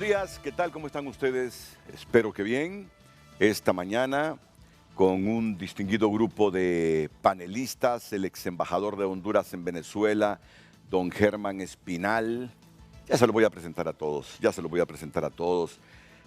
Buenos días, ¿qué tal? ¿Cómo están ustedes? Espero que bien. Esta mañana, con un distinguido grupo de panelistas, el ex embajador de Honduras en Venezuela, don Germán Espinal. Ya se lo voy a presentar a todos,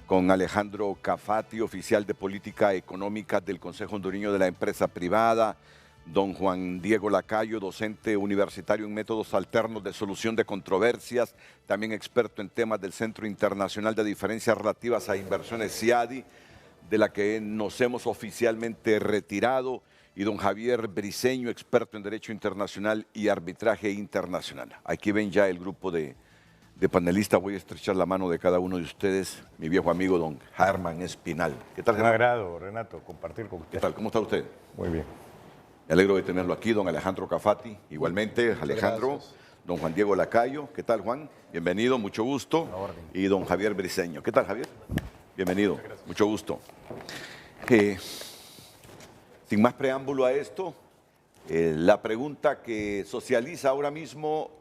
con Alejandro Cafati, oficial de Política Económica del Consejo Hondureño de la Empresa Privada, don Juan Diego Lacayo, docente universitario en métodos alternos de solución de controversias, también experto en temas del Centro Internacional de Diferencias Relativas a Inversiones CIADI, de la que nos hemos oficialmente retirado, y don Javier Briceño, experto en Derecho Internacional y Arbitraje Internacional. Aquí ven ya el grupo de panelistas. Voy a estrechar la mano de cada uno de ustedes, mi viejo amigo don Germán Espinal. ¿Qué tal, Germán? Un agrado, Renato, compartir con usted. ¿Qué tal? ¿Cómo está usted? Muy bien. Me alegro de tenerlo aquí, don Alejandro Cafati. Igualmente, Alejandro, Gracias. don Juan Diego Lacayo. ¿Qué tal, Juan? Bienvenido, mucho gusto. Y don Javier Briceño. ¿Qué tal, Javier? Bienvenido, mucho gusto. Sin más preámbulo a esto, la pregunta que socializa ahora mismo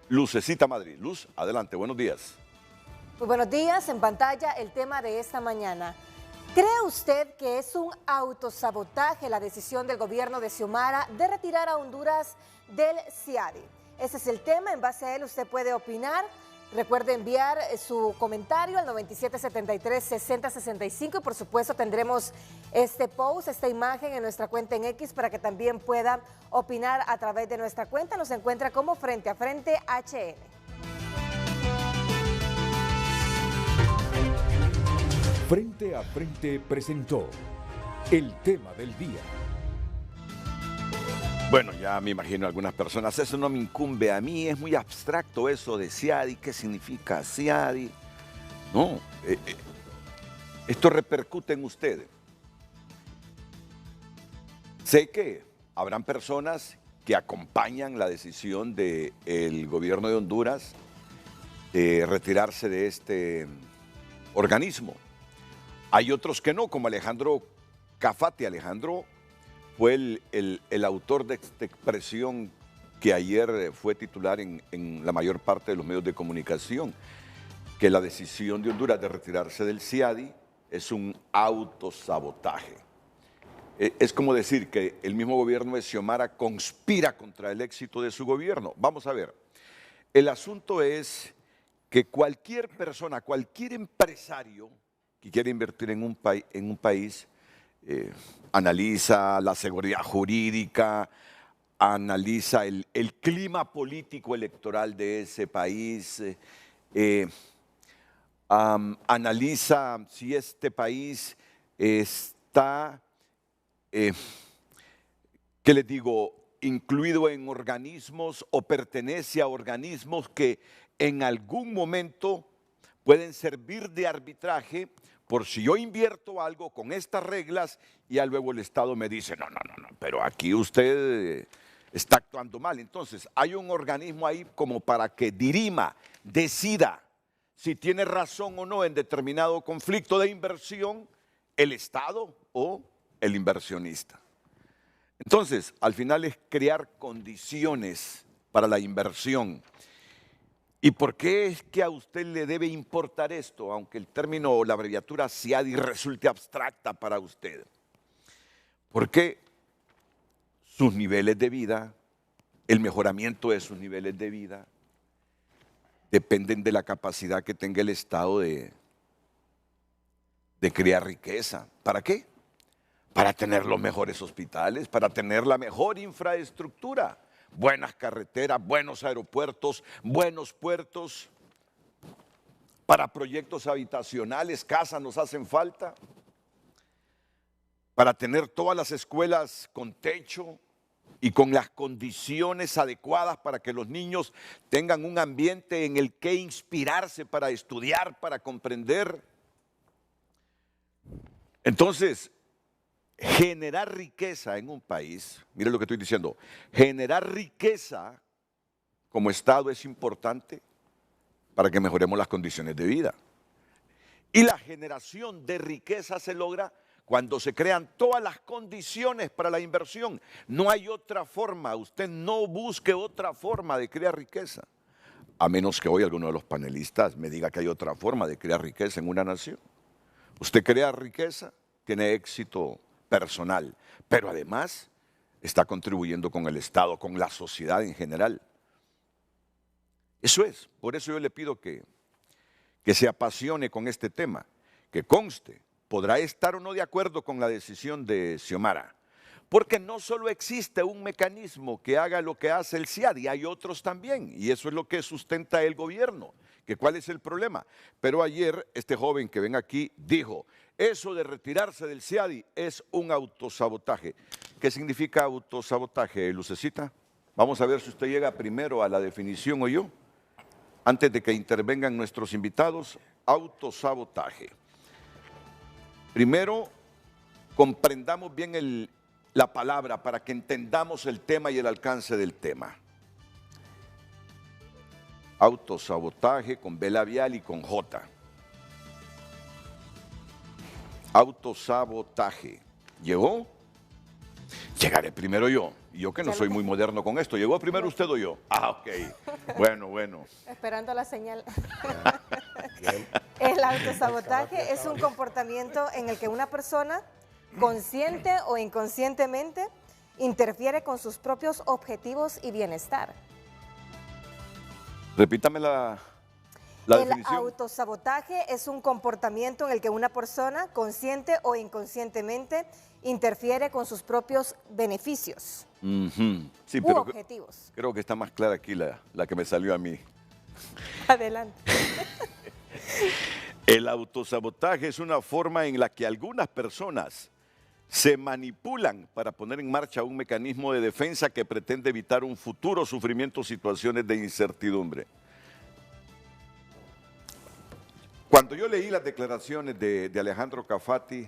Lucecita Madrid. Luz, adelante, buenos días. Muy buenos días, en pantalla el tema de esta mañana. ¿Cree usted que es un autosabotaje la decisión del gobierno de Xiomara de retirar a Honduras del CIADI? Ese es el tema, en base a él usted puede opinar. Recuerde enviar su comentario al 9773-6065 y por supuesto tendremos este post, esta imagen en nuestra cuenta en X para que también pueda opinar a través de nuestra cuenta. Nos encuentra como Frente a Frente HN. Frente a Frente presentó el tema del día. Bueno, ya me imagino algunas personas, eso no me incumbe a mí, es muy abstracto eso de CIADI, ¿qué significa CIADI? No, esto repercute en ustedes. Sé que habrán personas que acompañan la decisión del gobierno de Honduras de retirarse de este organismo. Hay otros que no, como Alejandro Cafati. Alejandro fue el autor de esta expresión que ayer fue titular en la mayor parte de los medios de comunicación, que la decisión de Honduras de retirarse del CIADI es un autosabotaje. Es como decir que el mismo gobierno de Xiomara conspira contra el éxito de su gobierno. Vamos a ver, el asunto es que cualquier persona, cualquier empresario que quiere invertir en un país, analiza la seguridad jurídica, analiza el clima político electoral de ese país, analiza si este país está, ¿qué les digo?, incluido en organismos o pertenece a organismos que en algún momento pueden servir de arbitraje por si yo invierto algo con estas reglas y ya luego el Estado me dice, no, pero aquí usted está actuando mal. Entonces, hay un organismo ahí como para que dirima, decida si tiene razón o no en determinado conflicto de inversión el Estado o el inversionista. Entonces, al final es crear condiciones para la inversión. ¿Y por qué es que a usted le debe importar esto, aunque el término o la abreviatura CIADI resulte abstracta para usted? Porque sus niveles de vida, el mejoramiento de sus niveles de vida, dependen de la capacidad que tenga el Estado de crear riqueza. ¿Para qué? Para tener los mejores hospitales, para tener la mejor infraestructura. Buenas carreteras, buenos aeropuertos, buenos puertos. Para proyectos habitacionales, casas nos hacen falta. Para tener todas las escuelas con techo y con las condiciones adecuadas para que los niños tengan un ambiente en el que inspirarse para estudiar, para comprender. Entonces, generar riqueza en un país, mire lo que estoy diciendo, generar riqueza como Estado es importante para que mejoremos las condiciones de vida. Y la generación de riqueza se logra cuando se crean todas las condiciones para la inversión. No hay otra forma, usted no busque otra forma de crear riqueza. a menos que hoy alguno de los panelistas me diga que hay otra forma de crear riqueza en una nación. Usted crea riqueza, tiene éxito personal, pero además está contribuyendo con el Estado, con la sociedad en general. Eso es, por eso yo le pido que se apasione con este tema, que conste, podrá estar o no de acuerdo con la decisión de Xiomara, porque no solo existe un mecanismo que haga lo que hace el CIADI, hay otros también, y eso es lo que sustenta el gobierno, que cuál es el problema. Pero ayer este joven que ven aquí dijo, eso de retirarse del CIADI es un autosabotaje. ¿Qué significa autosabotaje, Lucecita? Vamos a ver si usted llega primero a la definición o yo, antes de que intervengan nuestros invitados. Autosabotaje. Primero, comprendamos bien la palabra para que entendamos el tema y el alcance del tema. Autosabotaje con B labial y con J. Autosabotaje. ¿Llegó? Llegaré primero yo. Y yo que no soy muy moderno con esto. ¿Llegó primero usted o yo? Ah, ok. Bueno. Esperando la señal. El autosabotaje es un comportamiento en el que una persona, consciente o inconscientemente, interfiere con sus propios objetivos y bienestar. Repítame la definición. El autosabotaje es un comportamiento en el que una persona, consciente o inconscientemente, interfiere con sus propios beneficios Sí, u pero objetivos. creo que está más clara aquí la que me salió a mí. Adelante. El autosabotaje es una forma en la que algunas personas se manipulan para poner en marcha un mecanismo de defensa que pretende evitar un futuro sufrimiento o situaciones de incertidumbre. Cuando yo leí las declaraciones de Alejandro Cafati,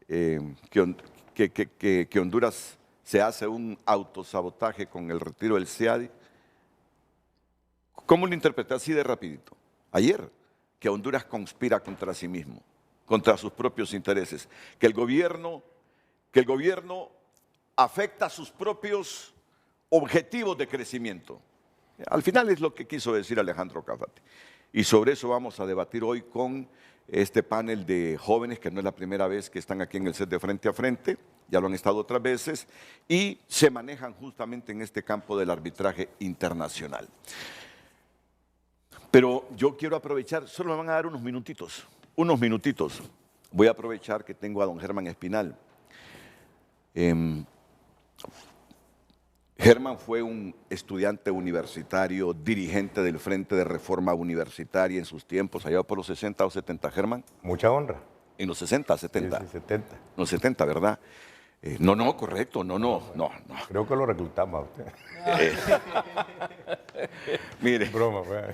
que Honduras se hace un autosabotaje con el retiro del CIADI, ¿cómo lo interpreté así de rapidito? Ayer, que Honduras conspira contra sí mismo, contra sus propios intereses, que el gobierno afecta sus propios objetivos de crecimiento. Al final es lo que quiso decir Alejandro Cafati. Y sobre eso vamos a debatir hoy con este panel de jóvenes, que no es la primera vez que están aquí en el set de Frente a Frente, ya lo han estado otras veces, y se manejan justamente en este campo del arbitraje internacional. Pero yo quiero aprovechar, solo me van a dar unos minutitos. Voy a aprovechar que tengo a don Germán Espinal. Germán fue un estudiante universitario, dirigente del Frente de Reforma Universitaria en sus tiempos, allá por los 60 o 70, Germán. Mucha honra. En los 60, 70. Sí, 70. Los 70, ¿verdad? No, correcto, no. Creo que lo reclutamos a usted. Mire. Broma, fue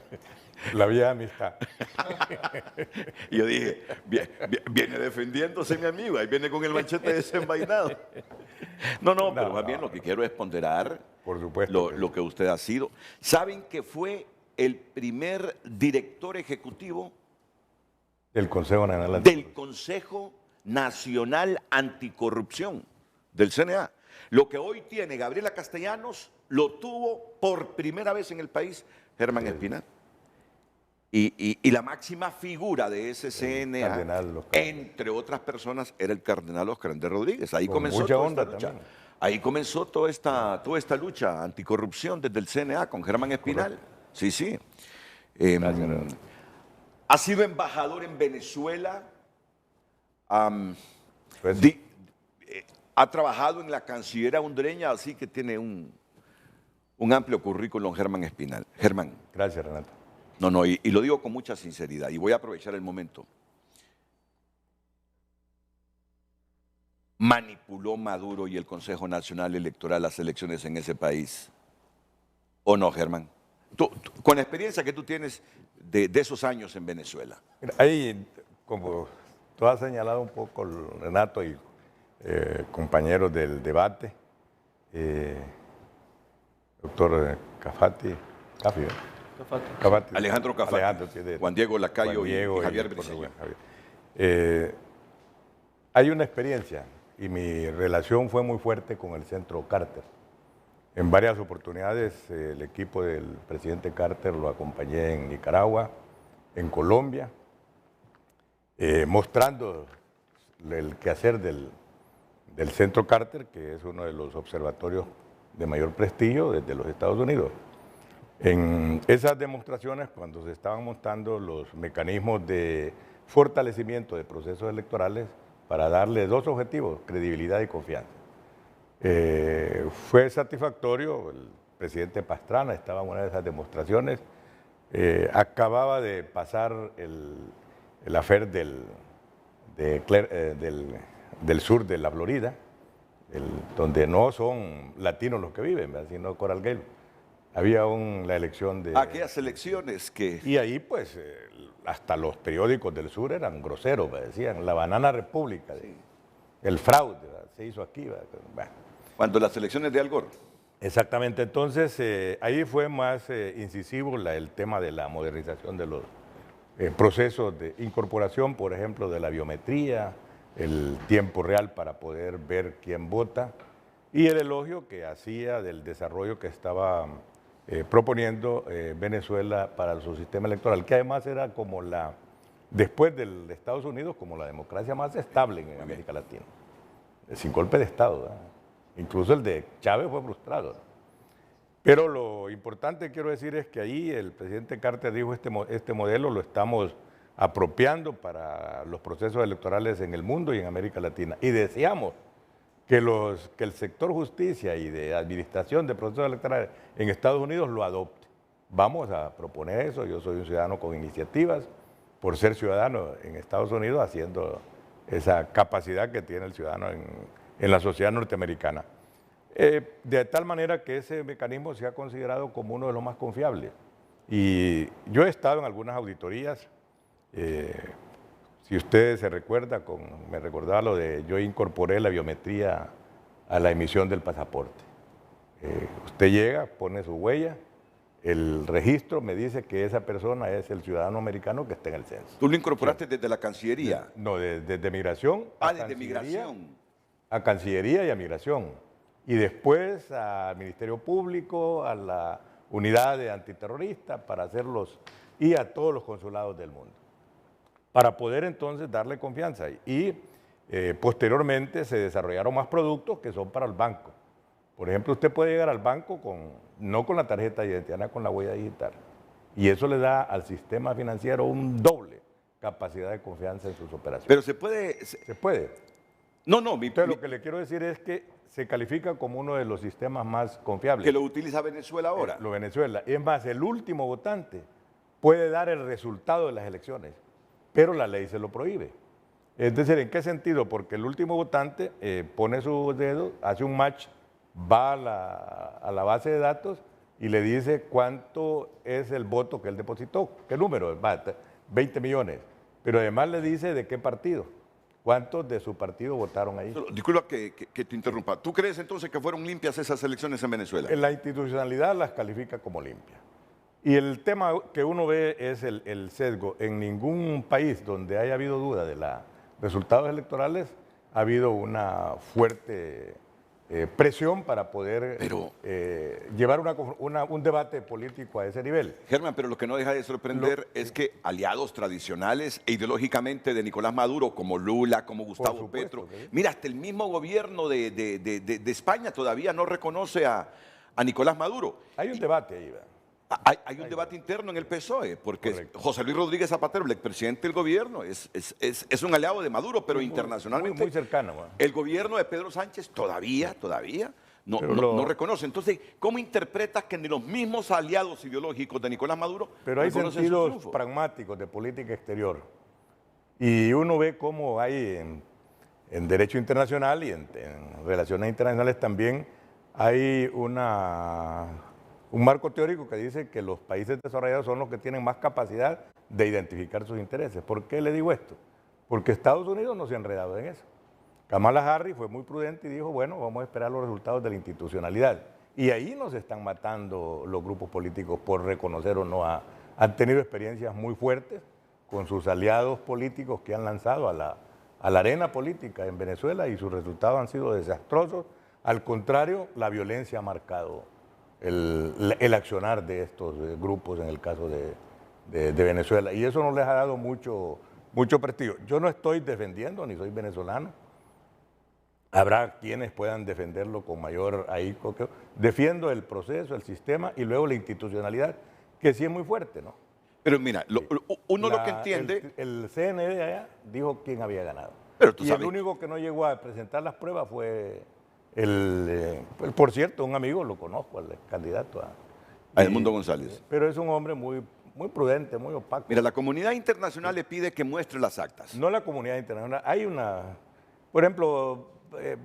la vieja amistad. Yo dije, viene defendiéndose mi amigo, ahí viene con el machete desenvainado. No, pero más bien lo que quiero es ponderar, por supuesto, lo que usted ha sido. ¿Saben que fue el primer director ejecutivo del Consejo Nacional Anticorrupción, del CNA? Lo que hoy tiene Gabriela Castellanos, lo tuvo por primera vez en el país Germán Espinal. Y la máxima figura de ese CNA, entre otras personas, era el cardenal Oscar Andrés Rodríguez. Ahí comenzó toda esta lucha. Ahí comenzó toda esta lucha anticorrupción desde el CNA con Germán Espinal. Correcto. Sí. Ha sido embajador en Venezuela. Ha trabajado en la Cancillería hondureña, así que tiene un amplio currículum Germán Espinal. Germán. Gracias, Renato. No, y lo digo con mucha sinceridad, y voy a aprovechar el momento. ¿Manipuló Maduro y el Consejo Nacional Electoral las elecciones en ese país? ¿O no, Germán? Tú, con la experiencia que tú tienes de esos años en Venezuela. Mira, ahí, como tú has señalado un poco, Renato y compañeros del debate, doctor Cafati, Alejandro Cafati, Juan Diego Lacayo y Javier Briceño. Hay una experiencia y mi relación fue muy fuerte con el Centro Carter. En varias oportunidades el equipo del presidente Carter lo acompañé en Nicaragua, en Colombia, mostrando el quehacer del Centro Carter, que es uno de los observatorios de mayor prestigio desde los Estados Unidos. En esas demostraciones, cuando se estaban montando los mecanismos de fortalecimiento de procesos electorales para darle dos objetivos, credibilidad y confianza. Fue satisfactorio, el presidente Pastrana estaba en una de esas demostraciones, acababa de pasar el affair del sur de la Florida, donde no son latinos los que viven, sino Coral Gables. Había la elección de... Aquellas elecciones que... Y ahí pues hasta los periódicos del sur eran groseros, decían, la banana república, sí. El fraude, se hizo aquí. Bueno. Cuando las elecciones de Al Gore. Exactamente, entonces ahí fue más incisivo el tema de la modernización de los procesos de incorporación, por ejemplo, de la biometría, el tiempo real para poder ver quién vota y el elogio que hacía del desarrollo que estaba proponiendo Venezuela para su sistema electoral, que además era como después de Estados Unidos, como la democracia más estable en América Latina, sin golpe de Estado, ¿verdad? Incluso el de Chávez fue frustrado. Pero lo importante, quiero decir, es que ahí el presidente Carter dijo este modelo lo estamos apropiando para los procesos electorales en el mundo y en América Latina. Y deseamos que el sector justicia y de administración de procesos electorales en Estados Unidos lo adopte. Vamos a proponer eso. Yo soy un ciudadano con iniciativas, por ser ciudadano en Estados Unidos, haciendo esa capacidad que tiene el ciudadano en la sociedad norteamericana. De tal manera que ese mecanismo se ha considerado como uno de los más confiables. Y yo he estado en algunas auditorías, si ustedes se recuerdan, me recordaba lo de yo incorporé la biometría a la emisión del pasaporte. Usted llega, pone su huella, el registro me dice que esa persona es el ciudadano americano que está en el censo. ¿Tú lo incorporaste desde la Cancillería? No, desde Migración. Desde Migración. A Cancillería y a Migración. Y después al Ministerio Público, a la unidad de antiterrorista para hacerlos y a todos los consulados del mundo. Para poder entonces darle confianza. Y posteriormente se desarrollaron más productos que son para el banco. Por ejemplo, usted puede llegar al banco no con la tarjeta de identidad, sino con la huella digital. Y eso le da al sistema financiero un doble capacidad de confianza en sus operaciones. Pero se puede... Se puede. No. Lo que le quiero decir es que se califica como uno de los sistemas más confiables. Que lo utiliza Venezuela ahora. Lo Venezuela. Es más, el último votante puede dar el resultado de las elecciones, pero la ley se lo prohíbe. Es decir, ¿en qué sentido? Porque el último votante pone su dedo, hace un match, va a la base de datos y le dice cuánto es el voto que él depositó, qué número, 20 millones, pero además le dice de qué partido. ¿Cuántos de su partido votaron ahí? Disculpa que te interrumpa. ¿Tú crees entonces que fueron limpias esas elecciones en Venezuela? La institucionalidad las califica como limpias. Y el tema que uno ve es el sesgo. En ningún país donde haya habido duda de los resultados electorales ha habido una fuerte presión para poder llevar un debate político a ese nivel. Germán, pero lo que no deja de sorprender es que aliados tradicionales e ideológicamente de Nicolás Maduro, como Lula, como Gustavo Petro, ¿sí? Mira, hasta el mismo gobierno de España todavía no reconoce a Nicolás Maduro. Hay un debate ahí, ¿verdad? Hay un debate interno en el PSOE, porque correcto. José Luis Rodríguez Zapatero, el expresidente del gobierno, es un aliado de Maduro, pero internacionalmente muy cercano. ¿No? El gobierno de Pedro Sánchez todavía no reconoce. Entonces, ¿cómo interpretas que ni los mismos aliados ideológicos de Nicolás Maduro pero hay sentidos pragmáticos de política exterior? Y uno ve cómo hay en derecho internacional y en relaciones internacionales también hay un marco teórico que dice que los países desarrollados son los que tienen más capacidad de identificar sus intereses. ¿Por qué le digo esto? Porque Estados Unidos no se ha enredado en eso. Kamala Harris fue muy prudente y dijo, bueno, vamos a esperar los resultados de la institucionalidad. Y ahí nos están matando los grupos políticos por reconocer o no. Han tenido experiencias muy fuertes con sus aliados políticos que han lanzado a la arena política en Venezuela y sus resultados han sido desastrosos. Al contrario, la violencia ha marcado el accionar de estos grupos en el caso de Venezuela. Y eso no les ha dado mucho prestigio. Yo no estoy defendiendo, ni soy venezolano. Habrá quienes puedan defenderlo con mayor ahínco. Defiendo el proceso, el sistema y luego la institucionalidad, que sí es muy fuerte, ¿no? Pero mira, uno lo que entiende... El CNE de allá dijo quién había ganado. Pero tú y sabes, el único que no llegó a presentar las pruebas fue por cierto, un amigo, lo conozco, el candidato a Edmundo González. Pero es un hombre muy prudente, muy opaco. Mira, la comunidad internacional le pide que muestre las actas. No la comunidad internacional. Hay por ejemplo,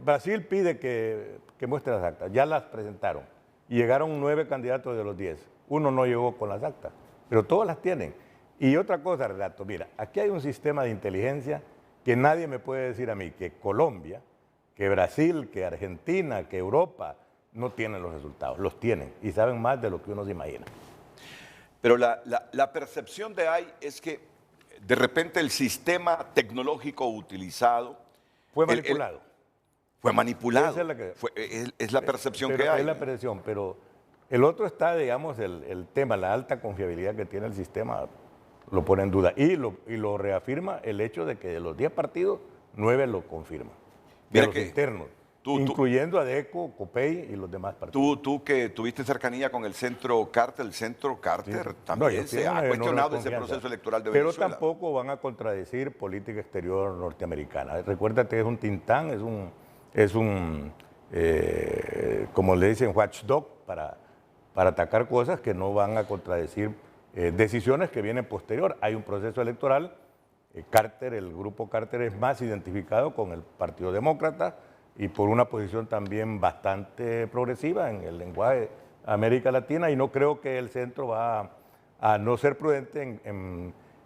Brasil pide que muestre las actas. Ya las presentaron. Y llegaron 9 candidatos de los 10. Uno no llegó con las actas, pero todas las tienen. Y otra cosa, Renato, mira, aquí hay un sistema de inteligencia que nadie me puede decir a mí que Colombia, que Brasil, que Argentina, que Europa no tienen los resultados. Los tienen y saben más de lo que uno se imagina. Pero la percepción de ahí es que de repente el sistema tecnológico utilizado... Fue manipulado. Fue manipulado. Esa es la percepción pero que hay. Es la percepción, pero el otro está, digamos, el tema, la alta confiabilidad que tiene el sistema, lo pone en duda. Y lo reafirma el hecho de que de los 10 partidos, 9 lo confirman. De los internos. Incluyendo a DECO, COPEI y los demás partidos. Tú que tuviste cercanía con el Centro Carter, también se ha cuestionado ese proceso electoral de Venezuela. Pero tampoco van a contradecir política exterior norteamericana. Recuérdate que es un think tank, es un como le dicen, watchdog para atacar cosas que no van a contradecir decisiones que vienen posterior. Hay un proceso electoral, el grupo Carter es más identificado con el Partido Demócrata, y por una posición también bastante progresiva en el lenguaje de América Latina, y no creo que el centro va a no ser prudente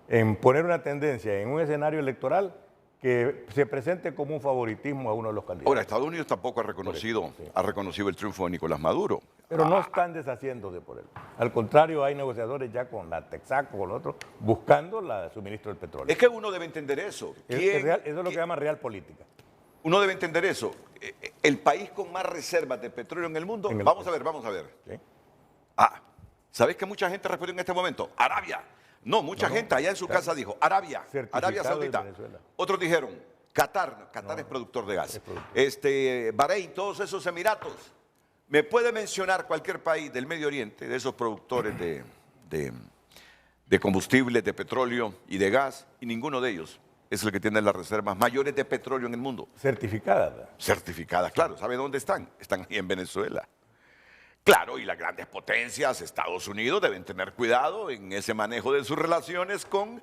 en poner una tendencia en un escenario electoral que se presente como un favoritismo a uno de los candidatos. Ahora, Estados Unidos tampoco ha reconocido el triunfo de Nicolás Maduro. Pero no están deshaciéndose por él. Al contrario, hay negociadores ya con la Texaco, con otros, buscando el suministro del petróleo. Es que uno debe entender eso. Eso es lo que llama real política. Uno debe entender eso. El país con más reservas de petróleo en el mundo. Vamos a ver. ¿Sí? ¿Sabes que mucha gente respondió en este momento? Arabia. No, mucha gente allá en su casa dijo Arabia Saudita. Otros dijeron Qatar. Qatar es productor de gas. Bahrein, todos esos Emiratos. ¿Me puede mencionar cualquier país del Medio Oriente, de esos productores de combustibles, de petróleo y de gas? Y ninguno de ellos es el que tiene las reservas mayores de petróleo en el mundo. Certificadas. ¿Verdad? Certificadas, claro. ¿Sabe dónde están? Están aquí en Venezuela. Claro, y las grandes potencias, Estados Unidos, deben tener cuidado en ese manejo de sus relaciones con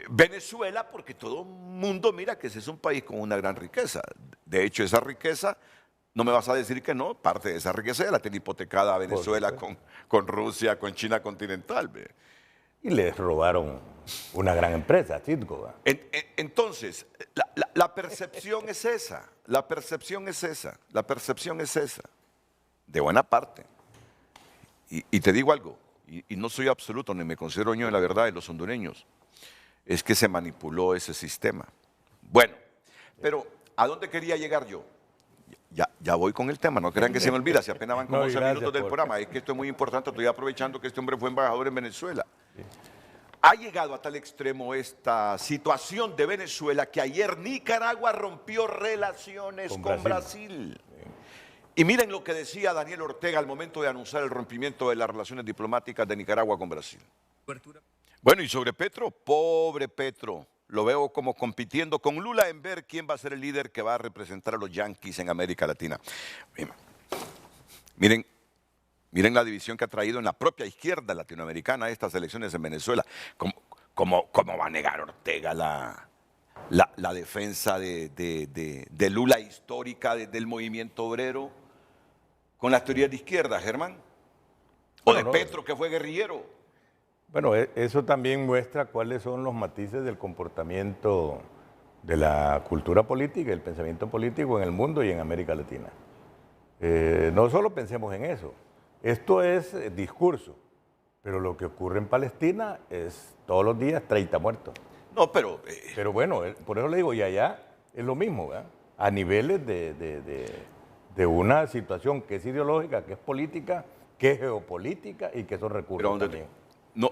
Venezuela, porque todo el mundo mira que ese es un país con una gran riqueza. De hecho, esa riqueza, no me vas a decir que no, parte de esa riqueza ya la tiene hipotecada a Venezuela con Rusia, con China continental. Y les robaron una gran empresa, Citgo. Entonces, la percepción es esa, la percepción es esa, de buena parte. Y te digo algo, y no soy absoluto, ni me considero yo en la verdad de los hondureños, es que se manipuló ese sistema. Bueno, pero ¿a dónde quería llegar yo? Ya voy con el tema, no crean que se me olvida, si apenas van como 11 minutos del programa, es que esto es muy importante, estoy aprovechando que este hombre fue embajador en Venezuela. Ha llegado a tal extremo esta situación de Venezuela que ayer Nicaragua rompió relaciones con Brasil. Y miren lo que decía Daniel Ortega al momento de anunciar el rompimiento de las relaciones diplomáticas de Nicaragua con Brasil. Bueno, y sobre Petro, pobre Petro, lo veo como compitiendo con Lula en ver quién va a ser el líder que va a representar a los Yankees en América Latina. Miren la división que ha traído en la propia izquierda latinoamericana estas elecciones en Venezuela. ¿Cómo va a negar Ortega la defensa de Lula histórica del movimiento obrero con las teorías de izquierda, Germán? ¿O de Petro, que fue guerrillero? Bueno, eso también muestra cuáles son los matices del comportamiento de la cultura política y el pensamiento político en el mundo y en América Latina. No solo pensemos en eso. Esto es discurso, pero lo que ocurre en Palestina es todos los días 30 muertos. No, pero... Pero bueno, por eso le digo, y allá es lo mismo, ¿verdad? A niveles de de una situación que es ideológica, que es política, que es geopolítica y que son recursos también.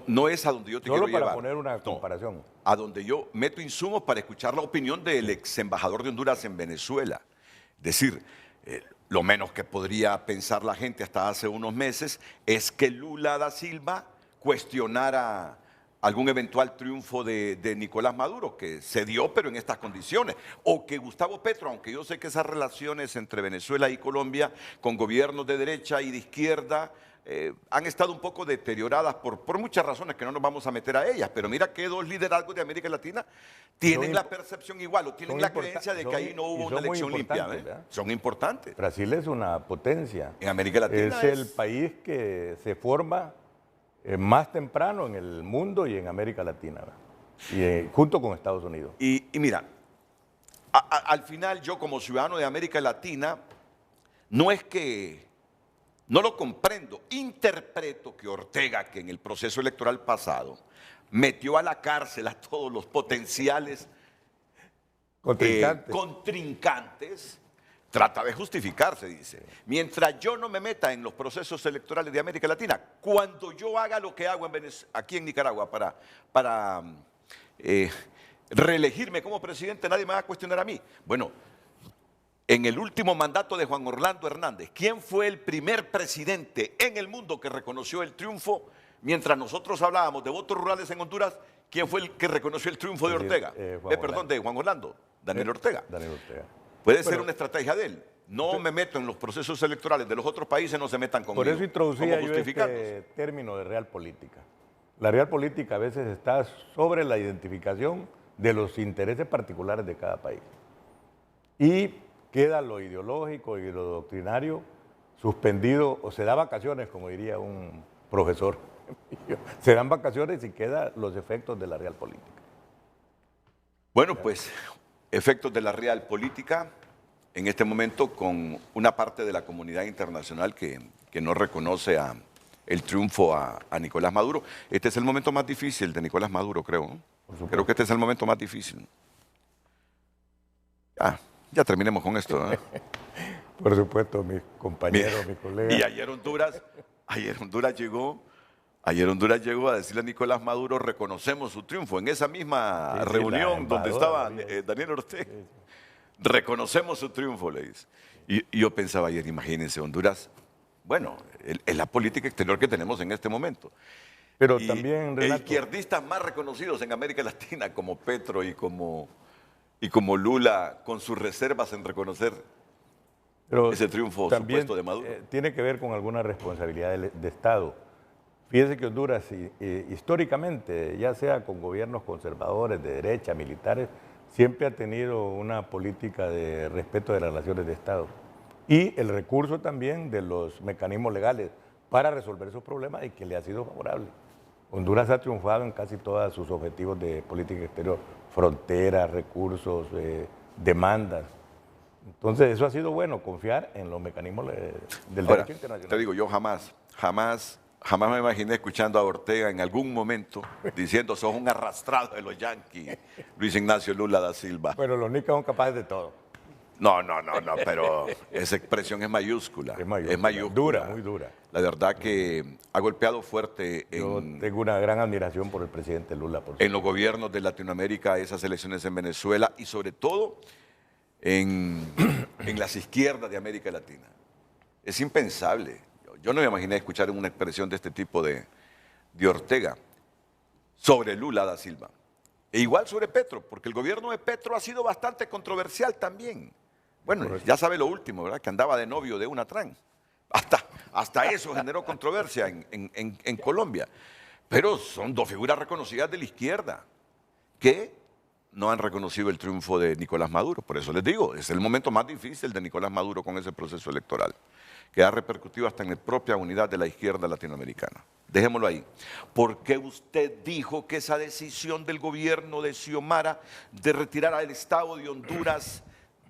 No es a donde yo te quiero llevar. Solo para poner una comparación. A donde yo meto insumos para escuchar la opinión del ex embajador de Honduras en Venezuela. Es decir, lo menos que podría pensar la gente hasta hace unos meses es que Lula da Silva cuestionara algún eventual triunfo de Nicolás Maduro, que se dio, pero en estas condiciones. O que Gustavo Petro, aunque yo sé que esas relaciones entre Venezuela y Colombia, con gobiernos de derecha y de izquierda, han estado un poco deterioradas por muchas razones que no nos vamos a meter a ellas, pero mira que dos liderazgos de América Latina tienen la percepción igual o tienen la creencia de que ahí no hubo una elección limpia. Son importantes. Brasil es una potencia. En América Latina es el país que se forma más temprano en el mundo y en América Latina, y junto con Estados Unidos. Y mira, al final yo como ciudadano de América Latina, no es que no lo comprendo, interpreto que Ortega, que en el proceso electoral pasado metió a la cárcel a todos los potenciales contrincantes, trata de justificarse, dice. Mientras yo no me meta en los procesos electorales de América Latina, cuando yo haga lo que hago aquí en Nicaragua para reelegirme como presidente, nadie me va a cuestionar a mí. Bueno, en el último mandato de Juan Orlando Hernández, ¿quién fue el primer presidente en el mundo que reconoció el triunfo? Mientras nosotros hablábamos de votos rurales en Honduras, ¿quién fue el que reconoció el triunfo de Ortega? De Juan Orlando, Daniel Ortega. Daniel Ortega. Puede ser una estrategia de él. No me meto en los procesos electorales de los otros países, no se metan conmigo. Por eso introducía yo este término de realpolitítica. La realpolitítica a veces está sobre la identificación de los intereses particulares de cada país. Y queda lo ideológico y lo doctrinario suspendido, o se da vacaciones, como diría un profesor. Se dan vacaciones y quedan los efectos de la realpolitítica. Bueno, pues efectos de la realpolitítica en este momento con una parte de la comunidad internacional que no reconoce el triunfo a Nicolás Maduro. Este es el momento más difícil de Nicolás Maduro, creo. Creo que este es el momento más difícil. Ya terminemos con esto. Por supuesto, mis compañeros, mis colegas. Y ayer Honduras llegó a decirle a Nicolás Maduro, reconocemos su triunfo. En esa misma reunión donde estaba Daniel Ortega, reconocemos su triunfo, le dice. Y yo pensaba ayer, imagínense, Honduras, bueno, es la política exterior que tenemos en este momento. Pero también, Renato, izquierdistas más reconocidos en América Latina, como Petro y como Lula, con sus reservas en reconocer ese triunfo supuesto de Maduro. Tiene que ver con alguna responsabilidad de Estado. Fíjese que Honduras, históricamente, ya sea con gobiernos conservadores, de derecha, militares, siempre ha tenido una política de respeto de las relaciones de Estado. Y el recurso también de los mecanismos legales para resolver esos problemas y que le ha sido favorable. Honduras ha triunfado en casi todos sus objetivos de política exterior, fronteras, recursos, demandas. Entonces eso ha sido bueno, confiar en los mecanismos del derecho internacional. Te digo, yo jamás me imaginé escuchando a Ortega en algún momento diciendo sos un arrastrado de los yanquis, Luis Ignacio Lula da Silva. Pero los nicas son capaces de todo. No, pero esa expresión es mayúscula. Es mayúscula. Dura, muy dura. La verdad que ha golpeado fuerte Yo tengo una gran admiración por el presidente Lula. En los gobiernos de Latinoamérica, esas elecciones en Venezuela y sobre todo en las izquierdas de América Latina. Es impensable. Yo no me imaginé escuchar una expresión de este tipo de Ortega sobre Lula da Silva. E igual sobre Petro, porque el gobierno de Petro ha sido bastante controversial también. Bueno, ya sabe lo último, ¿verdad? Que andaba de novio de una trans. Hasta eso generó controversia en Colombia. Pero son dos figuras reconocidas de la izquierda que no han reconocido el triunfo de Nicolás Maduro. Por eso les digo, es el momento más difícil de Nicolás Maduro con ese proceso electoral, que ha repercutido hasta en la propia unidad de la izquierda latinoamericana. Dejémoslo ahí. ¿Por qué usted dijo que esa decisión del gobierno de Xiomara de retirar al Estado de Honduras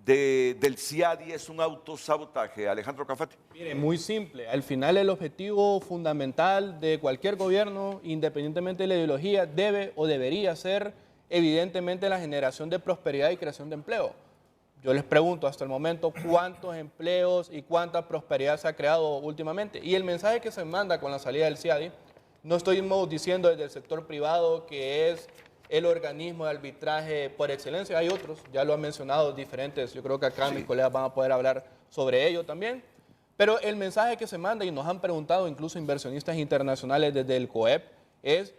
del CIADI es un autosabotaje, Alejandro Cafati? Mire, muy simple. Al final el objetivo fundamental de cualquier gobierno, independientemente de la ideología, debe o debería ser evidentemente la generación de prosperidad y creación de empleo. Yo les pregunto hasta el momento cuántos empleos y cuánta prosperidad se ha creado últimamente. Y el mensaje que se manda con la salida del CIADI, no estoy diciendo desde el sector privado que es el organismo de arbitraje por excelencia. Hay otros, ya lo han mencionado diferentes, yo creo que acá mis colegas van a poder hablar sobre ello también. Pero el mensaje que se manda, y nos han preguntado incluso inversionistas internacionales desde el COEP, es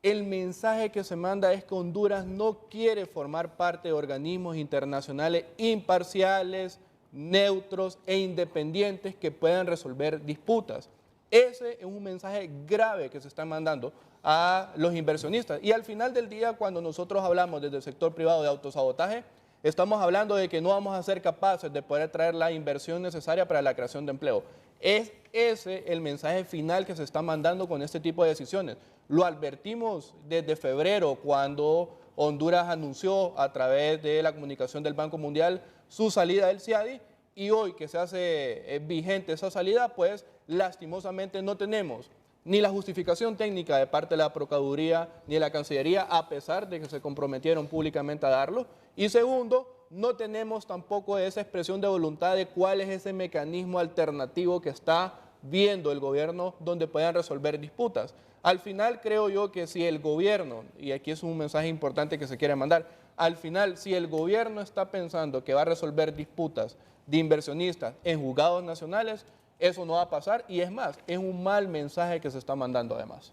el mensaje que se manda es que Honduras no quiere formar parte de organismos internacionales imparciales, neutros e independientes que puedan resolver disputas. Ese es un mensaje grave que se está mandando a los inversionistas. Y al final del día, cuando nosotros hablamos desde el sector privado de autosabotaje, estamos hablando de que no vamos a ser capaces de poder traer la inversión necesaria para la creación de empleo. Es ese el mensaje final que se está mandando con este tipo de decisiones. Lo advertimos desde febrero cuando Honduras anunció a través de la comunicación del Banco Mundial su salida del CIADI, y hoy que se hace vigente esa salida, pues lastimosamente no tenemos ni la justificación técnica de parte de la Procuraduría ni de la Cancillería, a pesar de que se comprometieron públicamente a darlo. Y segundo, no tenemos tampoco esa expresión de voluntad de cuál es ese mecanismo alternativo que está viendo el gobierno donde puedan resolver disputas. Al final creo yo que si el gobierno, y aquí es un mensaje importante que se quiere mandar, al final si el gobierno está pensando que va a resolver disputas de inversionistas en juzgados nacionales, eso no va a pasar, y es más, es un mal mensaje que se está mandando además.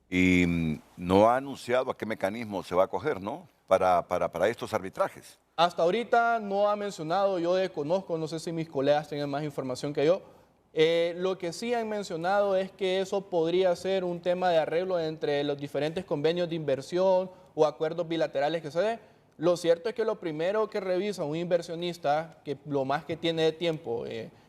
Y no ha anunciado a qué mecanismo se va a coger, ¿no? Para estos arbitrajes. Hasta ahorita no ha mencionado, yo desconozco, no sé si mis colegas tienen más información que yo. Lo que sí han mencionado es que eso podría ser un tema de arreglo entre los diferentes convenios de inversión o acuerdos bilaterales que se dé. Lo cierto es que lo primero que revisa un inversionista, que lo más que tiene de tiempo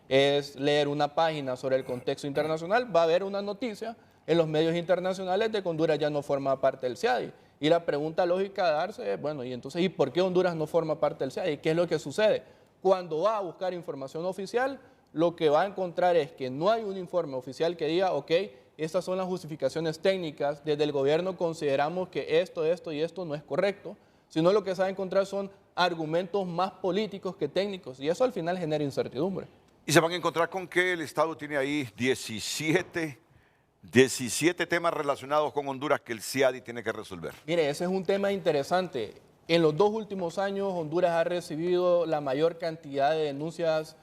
es leer una página sobre el contexto internacional, va a ver una noticia en los medios internacionales de que Honduras ya no forma parte del CIADI. Y la pregunta lógica de darse es, bueno, y entonces, ¿y por qué Honduras no forma parte del CIADI? ¿Qué es lo que sucede? Cuando va a buscar información oficial, lo que va a encontrar es que no hay un informe oficial que diga, ok, estas son las justificaciones técnicas, desde el gobierno consideramos que esto y esto no es correcto, sino lo que se va a encontrar son argumentos más políticos que técnicos, y eso al final genera incertidumbre. Y se van a encontrar con que el Estado tiene ahí 17 temas relacionados con Honduras que el CIADI tiene que resolver. Mire, ese es un tema interesante. En los 2 últimos años, Honduras ha recibido la mayor cantidad de denuncias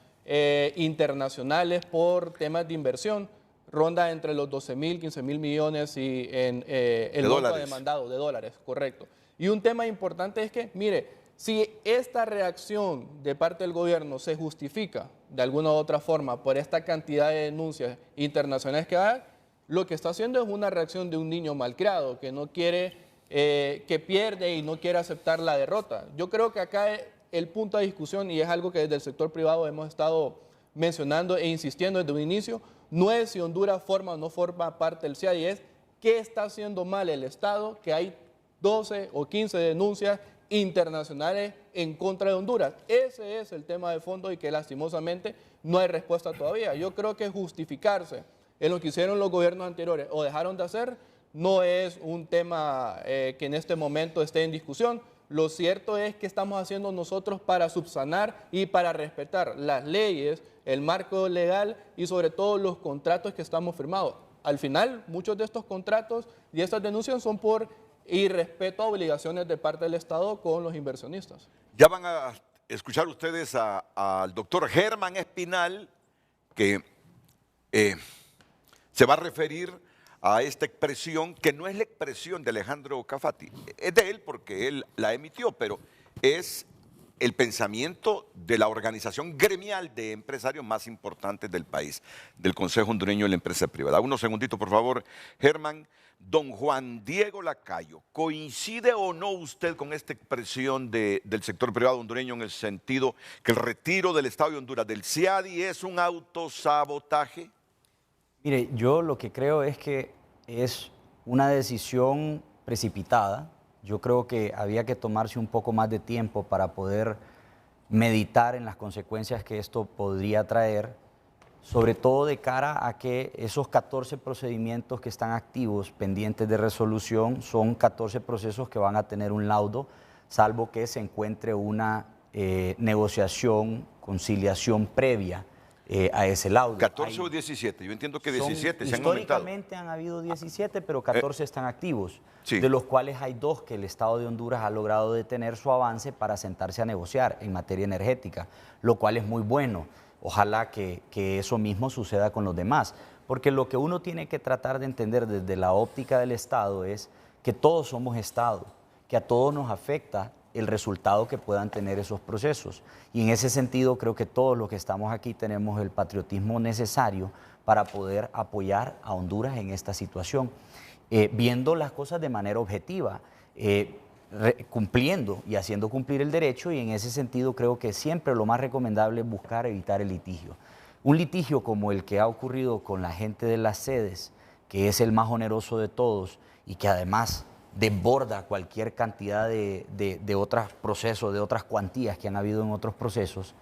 internacionales por temas de inversión. Ronda entre los 12.000, 15.000 millones y en el monto demandado de dólares, correcto. Y un tema importante es que, mire, si esta reacción de parte del gobierno se justifica de alguna u otra forma por esta cantidad de denuncias internacionales que hay, lo que está haciendo es una reacción de un niño malcriado que no quiere, que pierde y no quiere aceptar la derrota. Yo creo que acá el punto de discusión, y es algo que desde el sector privado hemos estado mencionando e insistiendo desde un inicio, no es si Honduras forma o no forma parte del CIADI, es qué está haciendo mal el Estado, que hay 12 o 15 denuncias internacionales en contra de Honduras. Ese es el tema de fondo y que lastimosamente no hay respuesta todavía. Yo creo que justificarse en lo que hicieron los gobiernos anteriores o dejaron de hacer no es un tema que en este momento esté en discusión. Lo cierto es que estamos haciendo nosotros para subsanar y para respetar las leyes, el marco legal y sobre todo los contratos que estamos firmados. Al final, muchos de estos contratos y estas denuncias son por irrespeto a obligaciones de parte del Estado con los inversionistas. Ya van a escuchar ustedes al doctor Germán Espinal, que se va a referir a esta expresión, que no es la expresión de Alejandro Cafati, es de él porque él la emitió, pero es el pensamiento de la organización gremial de empresarios más importantes del país, del Consejo Hondureño de la Empresa Privada. Unos segunditos, por favor, Germán. Don Juan Diego Lacayo, ¿coincide o no usted con esta expresión del sector privado hondureño en el sentido que el retiro del Estado de Honduras del CIADI es un autosabotaje? Mire, yo lo que creo es que es una decisión precipitada. Yo creo que había que tomarse un poco más de tiempo para poder meditar en las consecuencias que esto podría traer, sobre todo de cara a que esos 14 procedimientos que están activos, pendientes de resolución, son 14 procesos que van a tener un laudo, salvo que se encuentre una negociación, conciliación previa a ese laudo. 14 o 17, yo entiendo que 17 se han aumentado. Históricamente han habido 17, pero 14 están activos, sí. de los cuales hay 2 que el Estado de Honduras ha logrado detener su avance para sentarse a negociar en materia energética, lo cual es muy bueno. Ojalá que eso mismo suceda con los demás, porque lo que uno tiene que tratar de entender desde la óptica del Estado es que todos somos Estado, que a todos nos afecta el resultado que puedan tener esos procesos. Y en ese sentido creo que todos los que estamos aquí tenemos el patriotismo necesario para poder apoyar a Honduras en esta situación, viendo las cosas de manera objetiva, cumpliendo y haciendo cumplir el derecho, y en ese sentido creo que siempre lo más recomendable es buscar evitar el litigio. Un litigio como el que ha ocurrido con la gente de las sedes, que es el más oneroso de todos y que además desborda cualquier cantidad de otros procesos, de otras cuantías que han habido en otros procesos,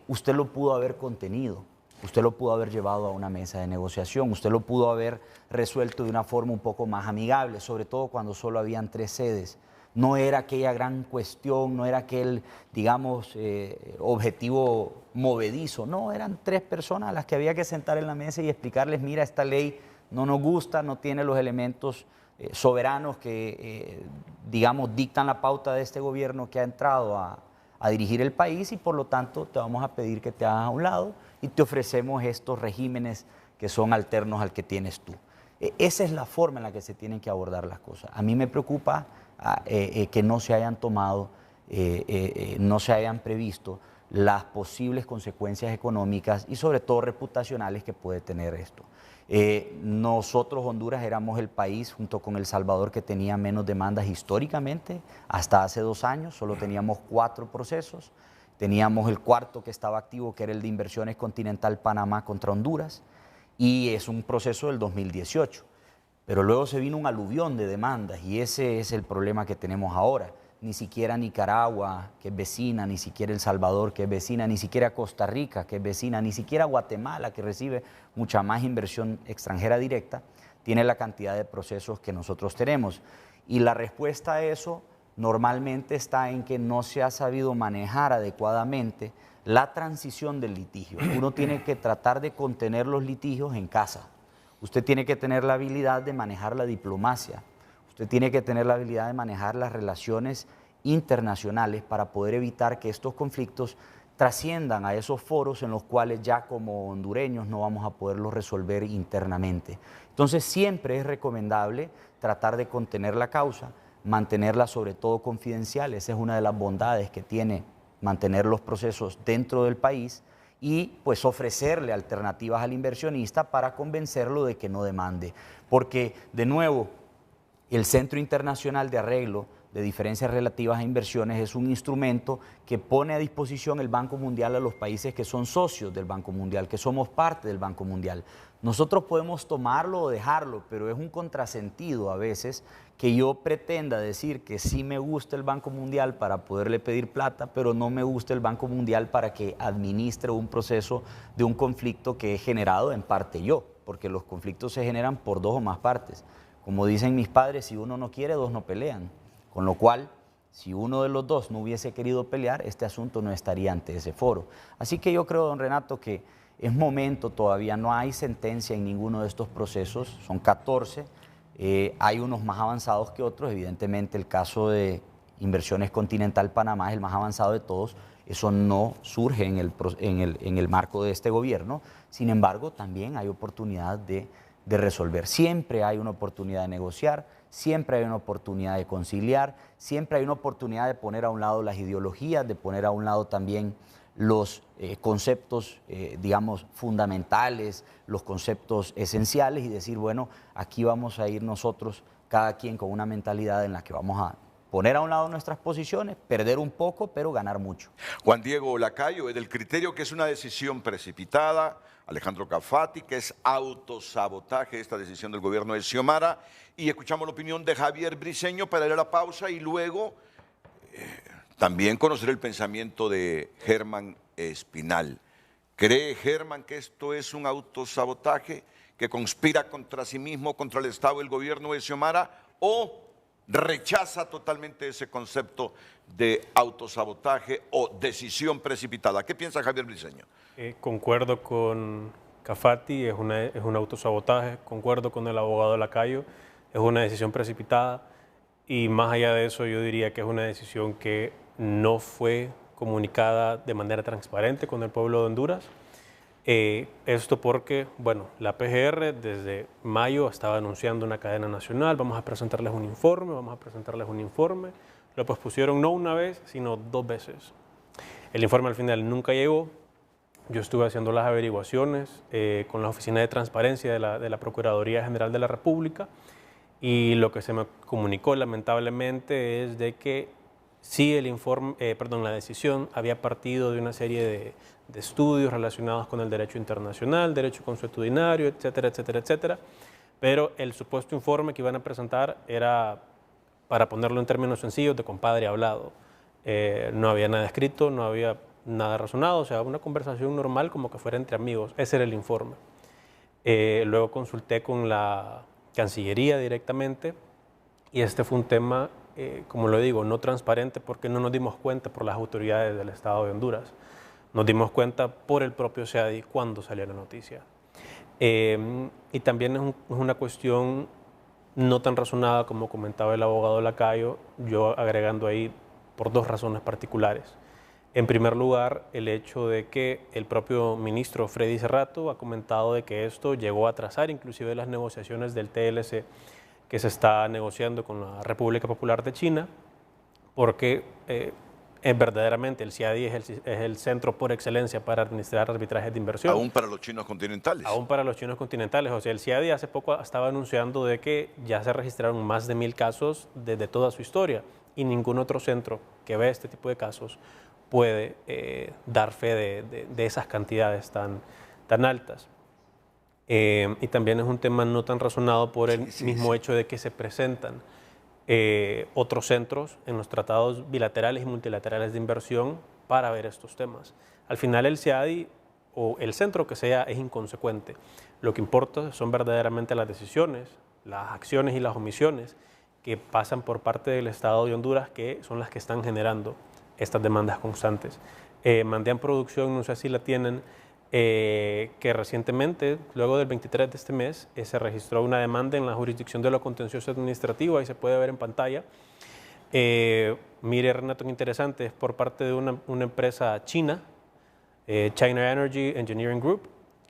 usted lo pudo haber contenido, usted lo pudo haber llevado a una mesa de negociación, usted lo pudo haber resuelto de una forma un poco más amigable, sobre todo cuando solo habían 3 sedes. No era aquella gran cuestión, no era aquel, digamos, objetivo movedizo, no, eran 3 personas a las que había que sentar en la mesa y explicarles, mira, esta ley no nos gusta, no tiene los elementos soberanos que, digamos, dictan la pauta de este gobierno que ha entrado a dirigir el país, y por lo tanto te vamos a pedir que te hagas a un lado y te ofrecemos estos regímenes que son alternos al que tienes tú. Esa es la forma en la que se tienen que abordar las cosas. A mí me preocupa que no se hayan tomado, no se hayan previsto las posibles consecuencias económicas y sobre todo reputacionales que puede tener esto. Nosotros, Honduras, éramos el país junto con El Salvador que tenía menos demandas históricamente. Hasta hace 2 años solo teníamos 4 procesos. Teníamos el 4.º que estaba activo, que era el de Inversiones Continental Panamá contra Honduras, y es un proceso del 2018. Pero luego se vino un aluvión de demandas y ese es el problema que tenemos ahora. Ni siquiera Nicaragua, que es vecina, ni siquiera El Salvador, que es vecina, ni siquiera Costa Rica, que es vecina, ni siquiera Guatemala, que recibe mucha más inversión extranjera directa, tiene la cantidad de procesos que nosotros tenemos. Y la respuesta a eso normalmente está en que no se ha sabido manejar adecuadamente la transición del litigio. Uno tiene que tratar de contener los litigios en casa. Usted tiene que tener la habilidad de manejar la diplomacia. Usted tiene que tener la habilidad de manejar las relaciones internacionales para poder evitar que estos conflictos trasciendan a esos foros en los cuales ya como hondureños no vamos a poderlos resolver internamente. Entonces siempre es recomendable tratar de contener la causa, mantenerla sobre todo confidencial. Esa es una de las bondades que tiene mantener los procesos dentro del país y pues ofrecerle alternativas al inversionista para convencerlo de que no demande. Porque de nuevo, el Centro Internacional de Arreglo de Diferencias Relativas a Inversiones es un instrumento que pone a disposición el Banco Mundial a los países que son socios del Banco Mundial, que somos parte del Banco Mundial. Nosotros podemos tomarlo o dejarlo, pero es un contrasentido a veces que yo pretenda decir que sí me gusta el Banco Mundial para poderle pedir plata, pero no me gusta el Banco Mundial para que administre un proceso de un conflicto que he generado en parte yo, porque los conflictos se generan por 2 o más partes. Como dicen mis padres, si uno no quiere, 2 no pelean. Con lo cual, si uno de los 2 no hubiese querido pelear, este asunto no estaría ante ese foro. Así que yo creo, don Renato, que es momento todavía, no hay sentencia en ninguno de estos procesos, son 14, hay unos más avanzados que otros, evidentemente el caso de Inversiones Continental Panamá es el más avanzado de todos, eso no surge en el marco de este gobierno, sin embargo también hay oportunidad de resolver. Siempre hay una oportunidad de negociar, siempre hay una oportunidad de conciliar, siempre hay una oportunidad de poner a un lado las ideologías, de poner a un lado también los conceptos, digamos, fundamentales, los conceptos esenciales y decir, bueno, aquí vamos a ir nosotros, cada quien con una mentalidad en la que vamos a poner a un lado nuestras posiciones, perder un poco, pero ganar mucho. Juan Diego Lacayo, del criterio que es una decisión precipitada, Alejandro Cafati, que es autosabotaje esta decisión del gobierno de Xiomara, y escuchamos la opinión de Javier Briceño para ir a la pausa y luego también conocer el pensamiento de Germán Espinal. ¿Cree Germán que esto es un autosabotaje que conspira contra sí mismo, contra el Estado y el gobierno de Xiomara, o rechaza totalmente ese concepto de autosabotaje o decisión precipitada. ¿Qué piensa Javier Briceño? Concuerdo con Cafati, es un autosabotaje. Concuerdo con el abogado Lacayo, es una decisión precipitada. Y más allá de eso, yo diría que es una decisión que no fue comunicada de manera transparente con el pueblo de Honduras. Esto porque, bueno, la PGR desde mayo estaba anunciando una cadena nacional, vamos a presentarles un informe, lo pospusieron no una vez, sino 2 veces. El informe al final nunca llegó. Yo estuve haciendo las averiguaciones con la Oficina de Transparencia de la Procuraduría General de la República, y lo que se me comunicó lamentablemente es de que sí la decisión había partido de una serie de estudios relacionados con el derecho internacional, derecho consuetudinario, etcétera, etcétera, etcétera, pero el supuesto informe que iban a presentar era, para ponerlo en términos sencillos, de compadre hablado. No había nada escrito, no había nada razonado, o sea, una conversación normal como que fuera entre amigos. Ese era el informe. Luego consulté con la Cancillería directamente, y este fue un tema, como lo digo, no transparente, porque no nos dimos cuenta por las autoridades del Estado de Honduras. Nos dimos cuenta por el propio CIADI cuando salió la noticia. Y también es una cuestión no tan razonada como comentaba el abogado Lacayo, yo agregando ahí por 2 razones particulares. En primer lugar, el hecho de que el propio ministro Freddy Serrato ha comentado de que esto llegó a atrasar inclusive las negociaciones del TLC que se está negociando con la República Popular de China, porque verdaderamente el CIADI es el centro por excelencia para administrar arbitrajes de inversión. Aún para los chinos continentales. Aún para los chinos continentales. O sea, el CIADI hace poco estaba anunciando de que ya se registraron más de 1000 casos desde toda su historia, y ningún otro centro que ve este tipo de casos puede dar fe de esas cantidades tan altas. Y también es un tema no tan razonado por el mismo hecho de que se presentan otros centros en los tratados bilaterales y multilaterales de inversión para ver estos temas. Al final el CIADI o el centro que sea es inconsecuente. Lo que importa son verdaderamente las decisiones, las acciones y las omisiones que pasan por parte del Estado de Honduras, que son las que están generando estas demandas constantes. Mandé en producción, no sé si la tienen, que recientemente, luego del 23 de este mes, se registró una demanda en la jurisdicción de lo contencioso administrativo, ahí se puede ver en pantalla. Mire, Renato, qué interesante, es por parte de una empresa china, China Energy Engineering Group,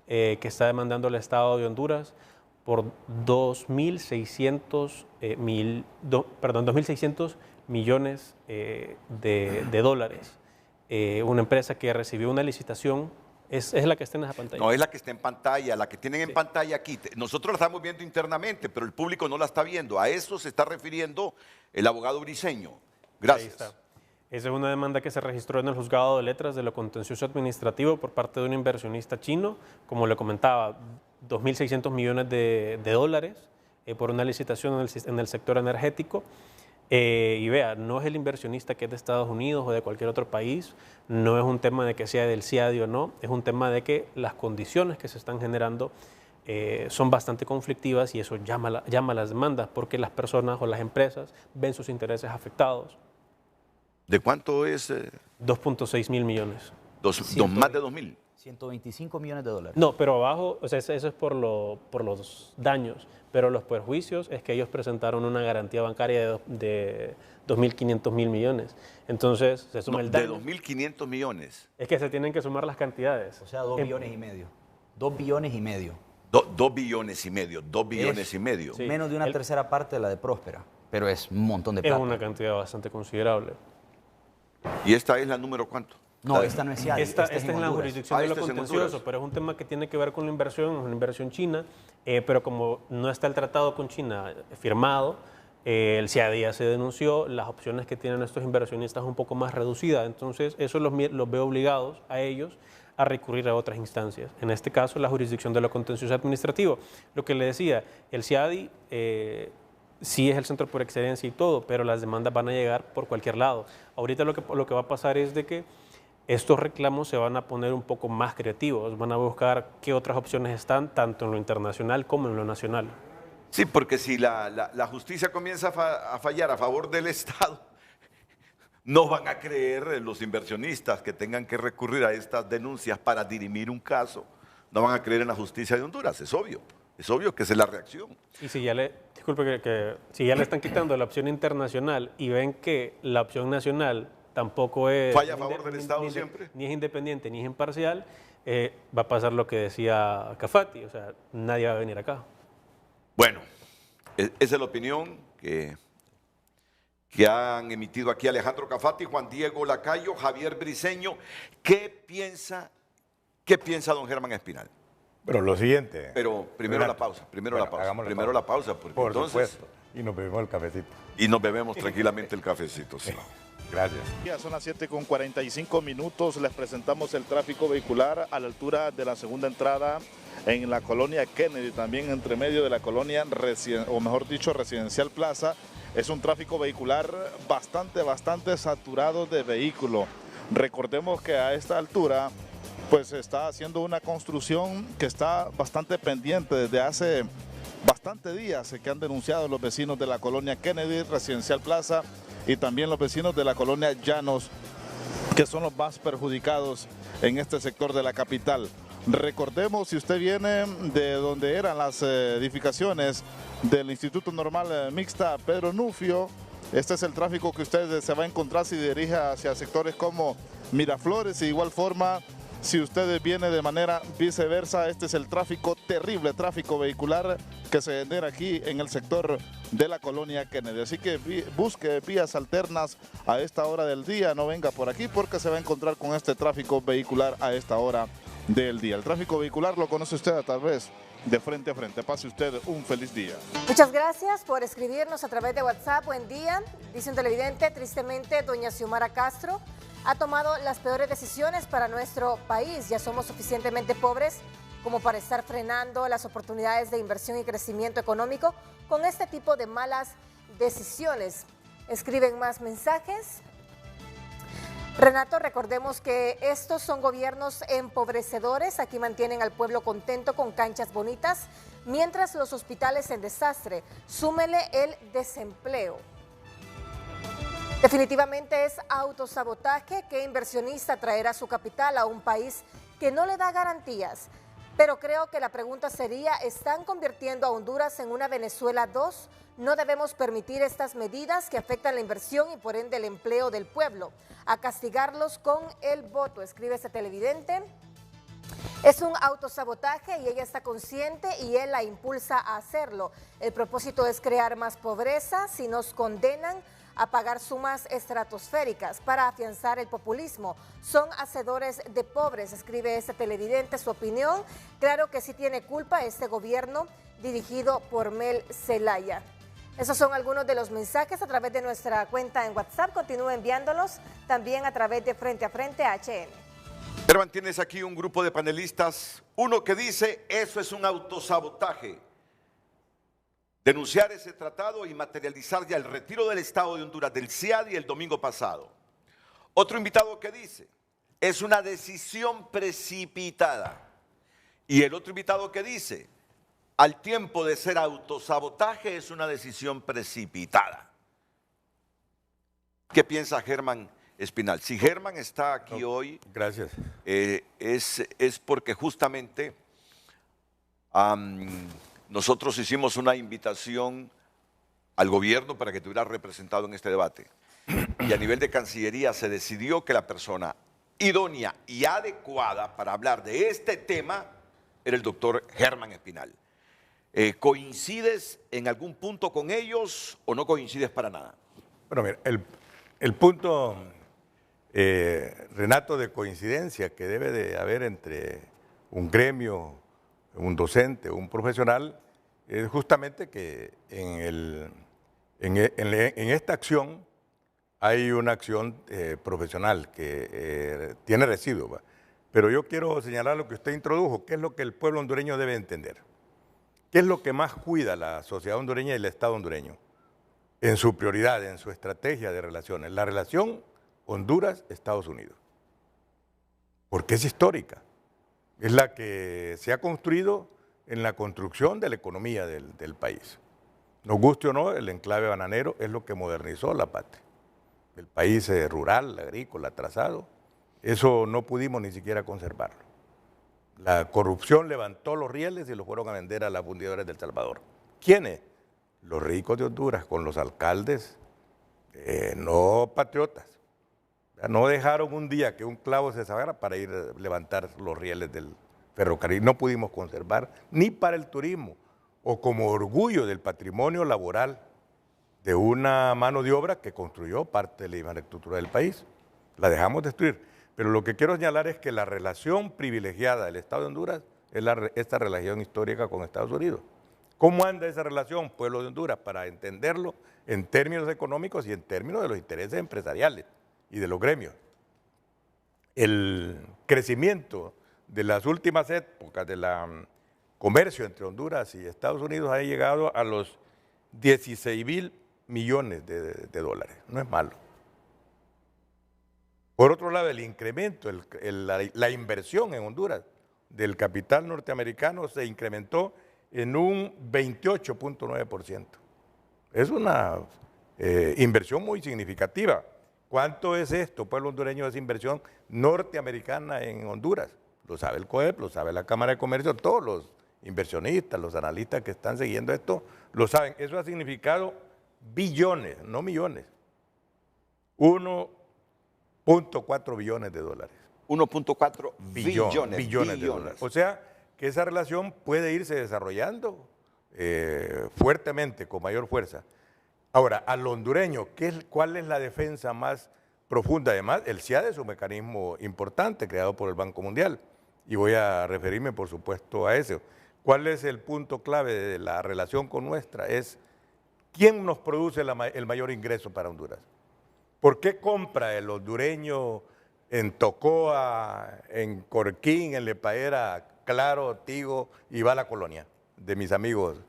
que está demandando al Estado de Honduras por 2.600 millones de dólares. Una empresa que recibió una licitación, es la que está en esa pantalla. No, es la que está en pantalla, la que tienen en pantalla aquí. Nosotros la estamos viendo internamente, pero el público no la está viendo. A eso se está refiriendo el abogado Briceño. Gracias. Ahí está. Esa es una demanda que se registró en el Juzgado de Letras de lo Contencioso Administrativo por parte de un inversionista chino, como le comentaba, 2.600 millones de dólares por una licitación en el sector energético. Y vea, no es el inversionista que es de Estados Unidos o de cualquier otro país, no es un tema de que sea del CIADI o no, es un tema de que las condiciones que se están generando son bastante conflictivas, y eso llama las demandas, porque las personas o las empresas ven sus intereses afectados. ¿De cuánto es? 2.6 mil millones. Más de 2.000. 125 millones de dólares. No, pero abajo, o sea, eso es por los daños, pero los perjuicios es que ellos presentaron una garantía bancaria de 2.500 mil millones. Entonces, se suma el daño. De 2.500 millones. Es que se tienen que sumar las cantidades. O sea, 2 billones y medio. 2 billones y medio. 2 billones y medio. 2 billones y medio. Sí. Menos de una tercera parte de la de Próspera, pero es un montón de plata. Es una cantidad bastante considerable. ¿Y esta es la número cuánto? No, esta no es CIADI. Esta es en la Honduras. jurisdicción de lo este es en contencioso, Honduras. pero es un tema que tiene que ver con la inversión, es una inversión china, pero como no está el tratado con China firmado, el CIADI ya se denunció, las opciones que tienen estos inversionistas un poco más reducidas, entonces eso los veo obligados a ellos a recurrir a otras instancias, en este caso la jurisdicción de lo contencioso administrativo. Lo que le decía, el CIADI sí es el centro por excelencia y todo, pero las demandas van a llegar por cualquier lado. Ahorita lo que va a pasar es de que estos reclamos se van a poner un poco más creativos, van a buscar qué otras opciones están, tanto en lo internacional como en lo nacional. Sí, porque si la justicia comienza a fallar a favor del Estado, no van a creer los inversionistas que tengan que recurrir a estas denuncias para dirimir un caso. No van a creer en la justicia de Honduras, es obvio que esa es la reacción. Y si ya disculpe si ya le están quitando la opción internacional y ven que la opción nacional tampoco es... Falla a favor del Estado siempre. Ni es independiente ni es imparcial, va a pasar lo que decía Cafati, o sea, nadie va a venir acá. Bueno, esa es la opinión que han emitido aquí Alejandro Cafati, Juan Diego Lacayo, Javier Briceño. ¿Qué piensa don Germán Espinal? Pero lo siguiente. Pero primero Renato, la pausa, primero bueno, la pausa, porque por entonces... supuesto. Y nos bebemos el cafecito. Y nos bebemos tranquilamente el cafecito, sí. Gracias. Ya son las 7:45. Les presentamos el tráfico vehicular a la altura de la segunda entrada en la colonia Kennedy, también entre medio de la colonia, Residencial Plaza. Es un tráfico vehicular bastante saturado de vehículos. Recordemos que a esta altura pues se está haciendo una construcción que está bastante pendiente desde hace bastantes días, que han denunciado los vecinos de la colonia Kennedy, Residencial Plaza, y también los vecinos de la colonia Llanos, que son los más perjudicados en este sector de la capital. Recordemos, si usted viene de donde eran las edificaciones del Instituto Normal Mixta Pedro Nufio, este es el tráfico que usted se va a encontrar si dirige hacia sectores como Miraflores. Y de igual forma, si usted viene de manera viceversa, este es el tráfico, terrible tráfico vehicular que se genera aquí en el sector de la colonia Kennedy. Así que busque vías alternas a esta hora del día, no venga por aquí porque se va a encontrar con este tráfico vehicular a esta hora del día. El tráfico vehicular lo conoce usted tal vez de frente a frente. Pase usted un feliz día. Muchas gracias por escribirnos a través de WhatsApp. Buen día. Dice un televidente, tristemente, doña Xiomara Castro ha tomado las peores decisiones para nuestro país. Ya somos suficientemente pobres como para estar frenando las oportunidades de inversión y crecimiento económico con este tipo de malas decisiones. Escriben más mensajes. Renato, recordemos que estos son gobiernos empobrecedores. Aquí mantienen al pueblo contento con canchas bonitas, mientras los hospitales en desastre. Súmele el desempleo. Definitivamente es autosabotaje. ¿Qué inversionista traerá su capital a un país que no le da garantías? Pero creo que la pregunta sería, ¿están convirtiendo a Honduras en una Venezuela 2? No debemos permitir estas medidas que afectan la inversión y por ende el empleo del pueblo. A castigarlos con el voto, escribe ese televidente. Es un autosabotaje y ella está consciente y él la impulsa a hacerlo. El propósito es crear más pobreza. Si nos condenan a pagar sumas estratosféricas para afianzar el populismo, son hacedores de pobres, escribe este televidente su opinión. Claro que sí tiene culpa este gobierno dirigido por Mel Zelaya. Esos son algunos de los mensajes a través de nuestra cuenta en WhatsApp. Continúe enviándolos también a través de Frente a Frente HN. Pero tienes aquí un grupo de panelistas, uno que dice, eso es un autosabotaje. Denunciar ese tratado y materializar ya el retiro del Estado de Honduras del CIADI el domingo pasado. Otro invitado que dice, es una decisión precipitada. Y el otro invitado que dice, al tiempo de ser autosabotaje es una decisión precipitada. ¿Qué piensa Germán Espinal? Si Germán está aquí hoy, gracias. Es porque justamente nosotros hicimos una invitación al gobierno para que estuviera representado en este debate. Y a nivel de Cancillería se decidió que la persona idónea y adecuada para hablar de este tema era el doctor Germán Espinal. ¿Coincides en algún punto con ellos o no coincides para nada? Bueno, mira, el punto, Renato, de coincidencia que debe de haber entre un gremio, un docente, un profesional, es justamente que en esta acción hay una acción profesional que tiene residuos. Pero yo quiero señalar lo que usted introdujo, qué es lo que el pueblo hondureño debe entender. ¿Qué es lo que más cuida la sociedad hondureña y el Estado hondureño? En su prioridad, en su estrategia de relaciones. La relación Honduras-Estados Unidos. Porque es histórica. Es la que se ha construido en la construcción de la economía del país. Nos guste o no, el enclave bananero es lo que modernizó la patria. El país rural, agrícola, atrasado, eso no pudimos ni siquiera conservarlo. La corrupción levantó los rieles y los fueron a vender a las fundidoras del Salvador. ¿Quiénes? Los ricos de Honduras, con los alcaldes no patriotas. No dejaron un día que un clavo se sacara para ir a levantar los rieles del ferrocarril. No pudimos conservar ni para el turismo o como orgullo del patrimonio laboral de una mano de obra que construyó parte de la infraestructura del país. La dejamos destruir. Pero lo que quiero señalar es que la relación privilegiada del Estado de Honduras es esta relación histórica con Estados Unidos. ¿Cómo anda esa relación, pueblo de Honduras? Para entenderlo en términos económicos y en términos de los intereses empresariales y de los gremios. El crecimiento de las últimas épocas del comercio entre Honduras y Estados Unidos ha llegado a los 16.000 millones de dólares. No es malo. Por otro lado, el incremento, la inversión en Honduras del capital norteamericano se incrementó en un 28.9%. Es una inversión muy significativa. ¿Cuánto es esto, pueblo hondureño, esa inversión norteamericana en Honduras? Lo sabe el COEP, lo sabe la Cámara de Comercio, todos los inversionistas, los analistas que están siguiendo esto, lo saben. Eso ha significado billones, no millones. 1.4 billones de dólares. 1.4 billones de dólares. O sea, que esa relación puede irse desarrollando fuertemente, con mayor fuerza. Ahora, al hondureño, ¿cuál es la defensa más profunda? Además, el CIAD es un mecanismo importante creado por el Banco Mundial y voy a referirme, por supuesto, a eso. ¿Cuál es el punto clave de la relación con nuestra? Es ¿quién nos produce el mayor ingreso para Honduras? ¿Por qué compra el hondureño en Tocoa, en Corquín, en Lepaera, Claro, Tigo y va a la Colonia? De mis amigos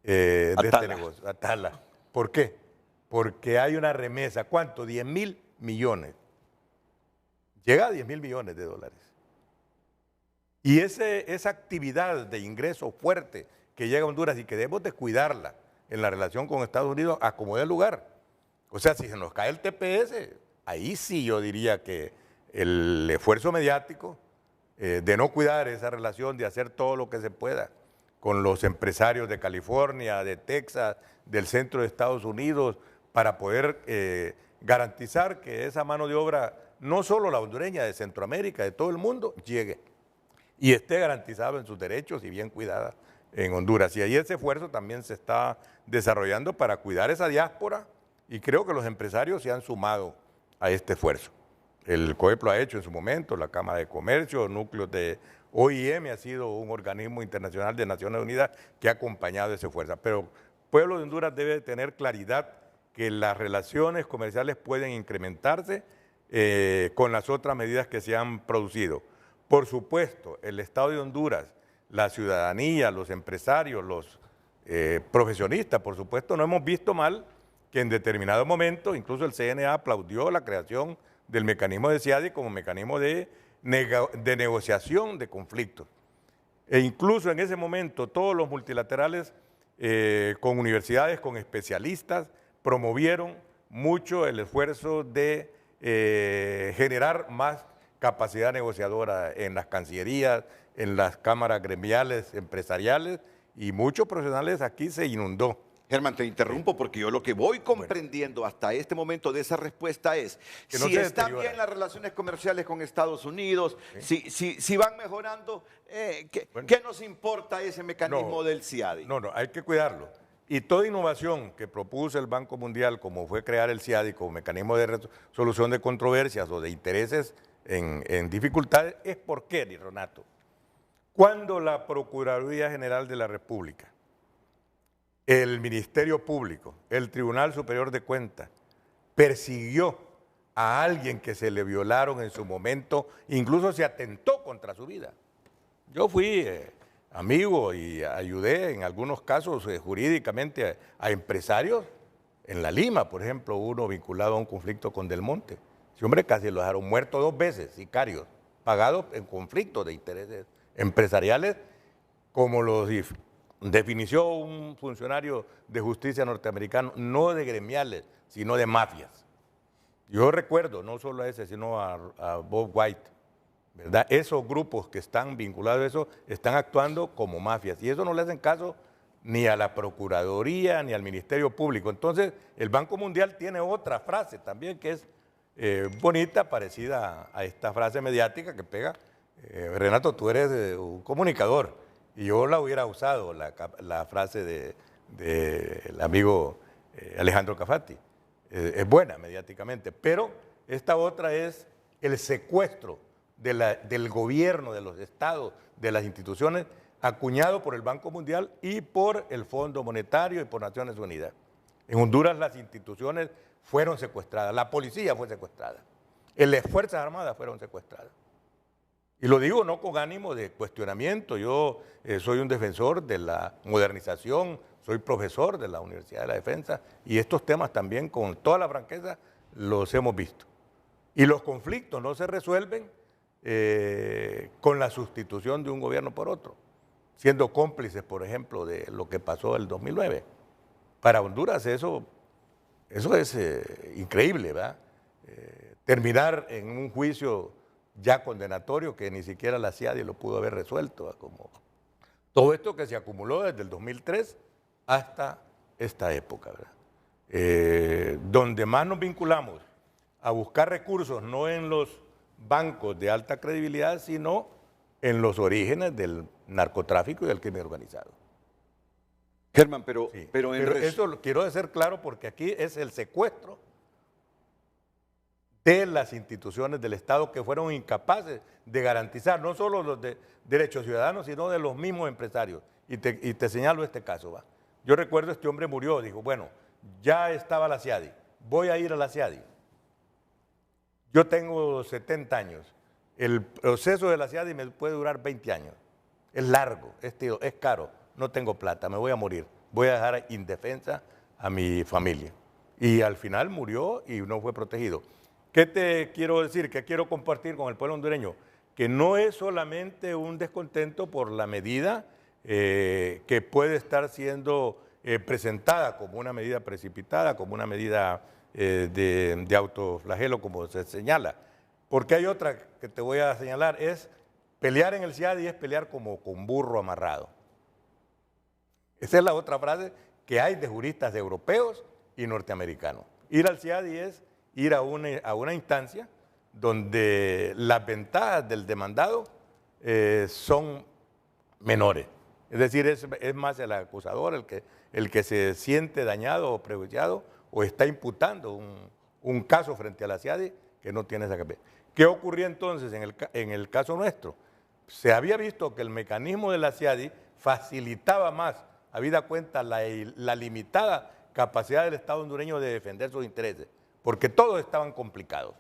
de este negocio, Atala. ¿Por qué? Porque hay una remesa. ¿Cuánto? 10.000 millones. Llega a 10.000 millones de dólares. Y esa actividad de ingreso fuerte que llega a Honduras y que debemos de cuidarla en la relación con Estados Unidos a como dé lugar. O sea, si se nos cae el TPS, ahí sí yo diría que el esfuerzo mediático de no cuidar esa relación, de hacer todo lo que se pueda con los empresarios de California, de Texas, del centro de Estados Unidos, para poder garantizar que esa mano de obra, no solo la hondureña, de Centroamérica, de todo el mundo, llegue y esté garantizado en sus derechos y bien cuidada en Honduras. Y ahí ese esfuerzo también se está desarrollando para cuidar esa diáspora y creo que los empresarios se han sumado a este esfuerzo. El COEP lo ha hecho en su momento, la Cámara de Comercio, núcleos de OIM ha sido un organismo internacional de Naciones Unidas que ha acompañado ese esfuerzo. Pero el pueblo de Honduras debe tener claridad que las relaciones comerciales pueden incrementarse con las otras medidas que se han producido. Por supuesto, el Estado de Honduras, la ciudadanía, los empresarios, los profesionistas, por supuesto, no hemos visto mal que en determinado momento, incluso el CNA aplaudió la creación del mecanismo de CIADI como mecanismo de negociación de conflictos. E incluso en ese momento todos los multilaterales con universidades, con especialistas, promovieron mucho el esfuerzo de generar más capacidad negociadora en las cancillerías, en las cámaras gremiales, empresariales, y muchos profesionales aquí se inundó. Germán, te interrumpo porque yo lo que voy comprendiendo hasta este momento de esa respuesta es que si están bien las relaciones comerciales con Estados Unidos, si van mejorando, ¿qué nos importa ese mecanismo del CIADI? No, hay que cuidarlo. Y toda innovación que propuso el Banco Mundial, como fue crear el CIADI como mecanismo de resolución de controversias o de intereses en dificultades, es porque, Renato, cuando la Procuraduría General de la República, el Ministerio Público, el Tribunal Superior de Cuentas, persiguió a alguien que se le violaron en su momento, incluso se atentó contra su vida. Yo fui amigo y ayudé en algunos casos jurídicamente a empresarios en La Lima, por ejemplo, uno vinculado a un conflicto con Del Monte. Ese hombre casi lo dejaron muerto 2 veces, sicarios, pagados en conflictos de intereses empresariales como los definició un funcionario de justicia norteamericano, no de gremiales, sino de mafias. Yo recuerdo, no solo a ese, sino a Bob White, ¿verdad? Esos grupos que están vinculados a eso están actuando como mafias y eso no le hacen caso ni a la Procuraduría ni al Ministerio Público. Entonces, el Banco Mundial tiene otra frase también que es bonita, parecida a esta frase mediática que pega. Renato, tú eres un comunicador y yo la hubiera usado, la frase del amigo Alejandro Cafati. Es buena mediáticamente, pero esta otra es el secuestro del gobierno, de los estados, de las instituciones, acuñado por el Banco Mundial y por el Fondo Monetario y por Naciones Unidas. En Honduras las instituciones fueron secuestradas, la policía fue secuestrada, las Fuerzas Armadas fueron secuestradas. Y lo digo no con ánimo de cuestionamiento, yo soy un defensor de la modernización, soy profesor de la Universidad de la Defensa y estos temas también con toda la franqueza los hemos visto. Y los conflictos no se resuelven con la sustitución de un gobierno por otro, siendo cómplices, por ejemplo, de lo que pasó en el 2009. Para Honduras eso es increíble, ¿verdad? Terminar en un juicio ya condenatorio que ni siquiera la CIADI lo pudo haber resuelto, ¿verdad? Como todo esto que se acumuló desde el 2003 hasta esta época, ¿verdad? Donde más nos vinculamos a buscar recursos, no en los bancos de alta credibilidad, sino en los orígenes del narcotráfico y del crimen organizado. Germán, Sí, pero eso lo quiero hacer claro porque aquí es el secuestro de las instituciones del Estado que fueron incapaces de garantizar no solo los derechos ciudadanos, sino de los mismos empresarios. Y te señalo este caso, ¿va? Yo recuerdo este hombre murió, dijo, bueno, ya estaba la CIADI, voy a ir a la CIADI. Yo tengo 70 años, el proceso de la CIADI me puede durar 20 años. Es largo, es caro, no tengo plata, me voy a morir. Voy a dejar indefensa a mi familia. Y al final murió y no fue protegido. ¿Qué te quiero decir? ¿Qué quiero compartir con el pueblo hondureño? Que no es solamente un descontento por la medida que puede estar siendo presentada como una medida precipitada, como una medida de autoflagelo, como se señala. Porque hay otra que te voy a señalar, es pelear en el CIADI es pelear como con burro amarrado. Esa es la otra frase que hay de juristas europeos y norteamericanos. Ir al CIADI es ir a una instancia donde las ventajas del demandado son menores. Es decir, es más el acusador el que se siente dañado o prejudiciado o está imputando un caso frente a la CIADI que no tiene esa capacidad. ¿Qué ocurría entonces en el caso nuestro? Se había visto que el mecanismo de la CIADI facilitaba más, habida cuenta la limitada capacidad del Estado hondureño de defender sus intereses, porque todos estaban complicados.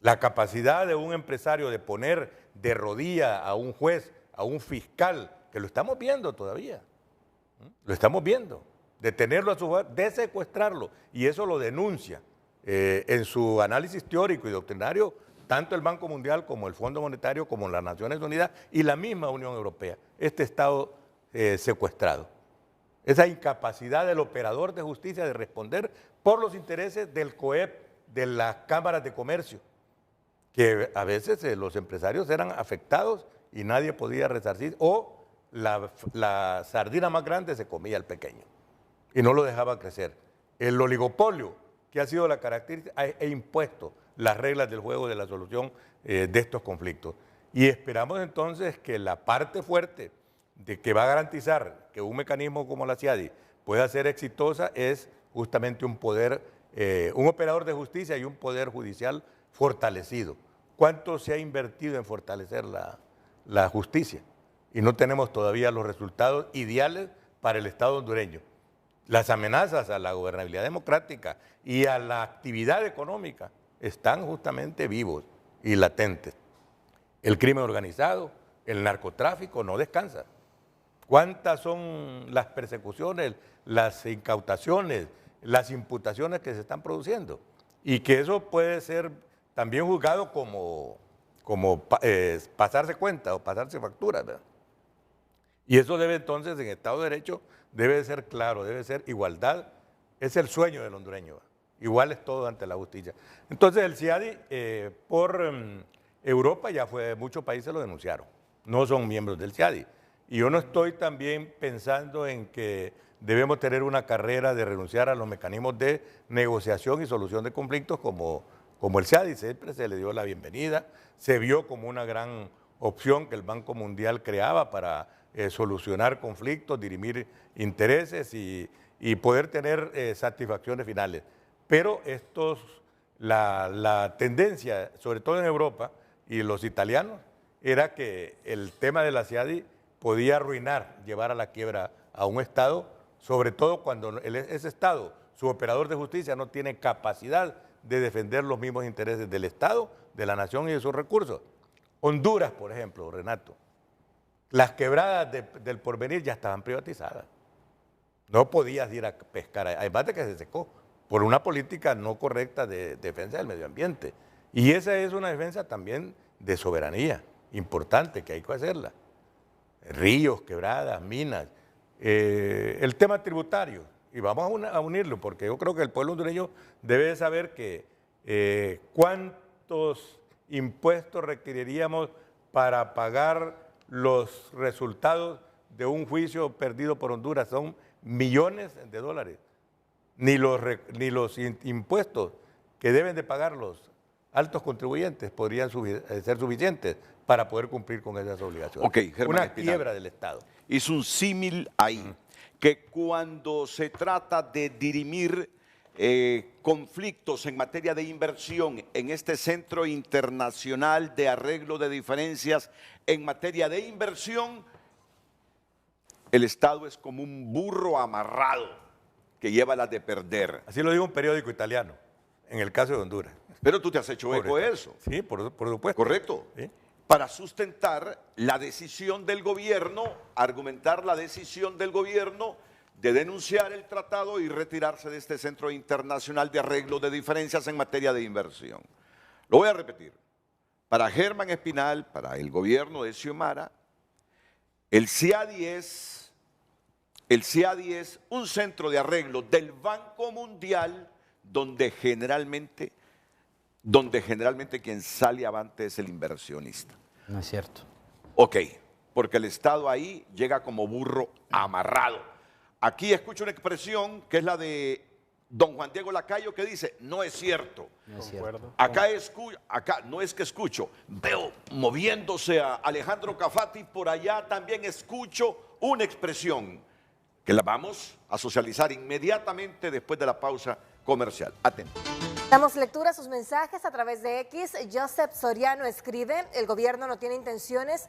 La capacidad de un empresario de poner de rodilla a un juez, a un fiscal, que lo estamos viendo todavía, lo estamos viendo, de tenerlo a su favor, de secuestrarlo, y eso lo denuncia en su análisis teórico y doctrinario, tanto el Banco Mundial como el Fondo Monetario, como las Naciones Unidas y la misma Unión Europea, este Estado secuestrado. Esa incapacidad del operador de justicia de responder por los intereses del COEP, de las cámaras de comercio, que a veces los empresarios eran afectados y nadie podía resarcir, o la sardina más grande se comía al pequeño y no lo dejaba crecer. El oligopolio, que ha sido la característica, ha impuesto las reglas del juego de la solución de estos conflictos. Y esperamos entonces que la parte fuerte de que va a garantizar que un mecanismo como la CIADI pueda ser exitosa es justamente un poder, un operador de justicia y un poder judicial fortalecido. ¿Cuánto se ha invertido en fortalecer la justicia? Y no tenemos todavía los resultados ideales para el Estado hondureño. Las amenazas a la gobernabilidad democrática y a la actividad económica están justamente vivos y latentes. El crimen organizado, el narcotráfico no descansa. ¿Cuántas son las persecuciones, las incautaciones, las imputaciones que se están produciendo? Y que eso puede ser también juzgado como pasarse cuenta o pasarse facturas, ¿verdad? Y eso debe entonces, en Estado de Derecho, debe ser claro, debe ser igualdad. Es el sueño del hondureño. Igual es todo ante la justicia. Entonces el CIADI por Europa ya fue, muchos países lo denunciaron. No son miembros del CIADI. Y yo no estoy también pensando en que debemos tener una carrera de renunciar a los mecanismos de negociación y solución de conflictos como el CIADI. Siempre se le dio la bienvenida. Se vio como una gran opción que el Banco Mundial creaba para solucionar conflictos, dirimir intereses y poder tener satisfacciones finales. Pero la tendencia, sobre todo en Europa y los italianos, era que el tema de la CIADI podía arruinar, llevar a la quiebra a un Estado, sobre todo cuando ese Estado, su operador de justicia, no tiene capacidad de defender los mismos intereses del Estado, de la nación y de sus recursos. Honduras, por ejemplo, Renato, las quebradas del Porvenir ya estaban privatizadas. No podías ir a pescar, además de que se secó, por una política no correcta de defensa del medio ambiente. Y esa es una defensa también de soberanía, importante, que hay que hacerla. Ríos, quebradas, minas. El tema tributario, y vamos a unirlo, porque yo creo que el pueblo hondureño debe de saber que cuántos impuestos requeriríamos para pagar los resultados de un juicio perdido por Honduras. Son millones de dólares. Ni los impuestos que deben de pagar los altos contribuyentes podrían ser suficientes para poder cumplir con esas obligaciones. Okay, Germán una Espinal quiebra del Estado. Hizo un símil ahí, que cuando se trata de dirimir conflictos en materia de inversión en este Centro Internacional de Arreglo de Diferencias en materia de inversión, el Estado es como un burro amarrado que lleva la de perder. Así lo dijo un periódico italiano, en el caso de Honduras. Pero tú te has hecho eco de eso. Sí, por supuesto. Correcto. ¿Sí? Para sustentar la decisión del gobierno, argumentar la decisión del gobierno de denunciar el tratado y retirarse de este Centro Internacional de Arreglo de Diferencias en materia de inversión. Lo voy a repetir. Para Germán Espinal, para el gobierno de Xiomara, el CIADI es un centro de arreglo del Banco Mundial donde generalmente quien sale avante es el inversionista. No es cierto. Ok, porque el Estado ahí llega como burro amarrado. Aquí escucho una expresión que es la de don Juan Diego Lacayo que dice, no es cierto. No es cierto. Acá no es que escucho, veo moviéndose a Alejandro Cafati, por allá también escucho una expresión que la vamos a socializar inmediatamente después de la pausa comercial. Atento. Damos lectura a sus mensajes a través de X. Joseph Soriano escribe, el gobierno no tiene intenciones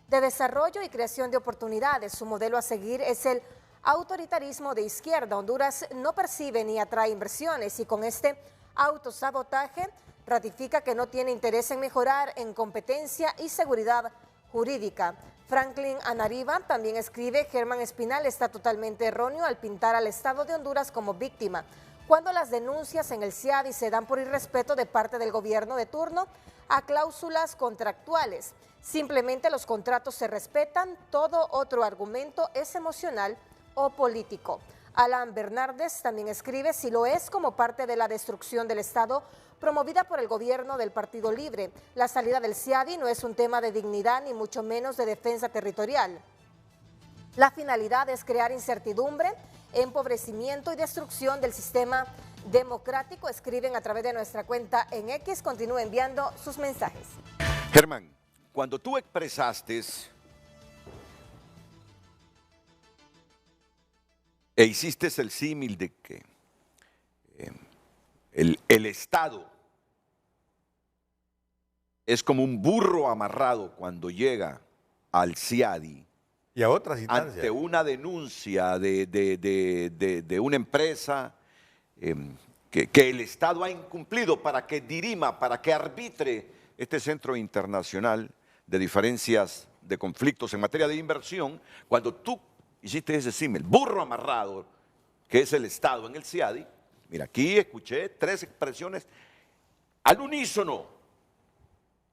de desarrollo y creación de oportunidades. Su modelo a seguir es el autoritarismo de izquierda. Honduras no percibe ni atrae inversiones y con este autosabotaje ratifica que no tiene interés en mejorar en competencia y seguridad jurídica. Franklin Anariba también escribe, Germán Espinal está totalmente erróneo al pintar al Estado de Honduras como víctima, cuando las denuncias en el CIADI se dan por irrespeto de parte del gobierno de turno a cláusulas contractuales. Simplemente los contratos se respetan, todo otro argumento es emocional o político. Alan Bernardes también escribe, si lo es como parte de la destrucción del Estado promovida por el gobierno del Partido Libre. La salida del CIADI no es un tema de dignidad ni mucho menos de defensa territorial. La finalidad es crear incertidumbre, empobrecimiento y destrucción del sistema democrático. Escriben a través de nuestra cuenta en X. Continúe enviando sus mensajes. Germán, cuando tú expresaste e hiciste el símil de que el Estado es como un burro amarrado cuando llega al CIADI y a otras instancias. Ante una denuncia de una empresa que el Estado ha incumplido para que dirima, para que arbitre este Centro Internacional de Diferencias de Conflictos en materia de inversión, cuando tú hiciste ese símil, burro amarrado, que es el Estado en el CIADI, mira, aquí escuché 3 expresiones al unísono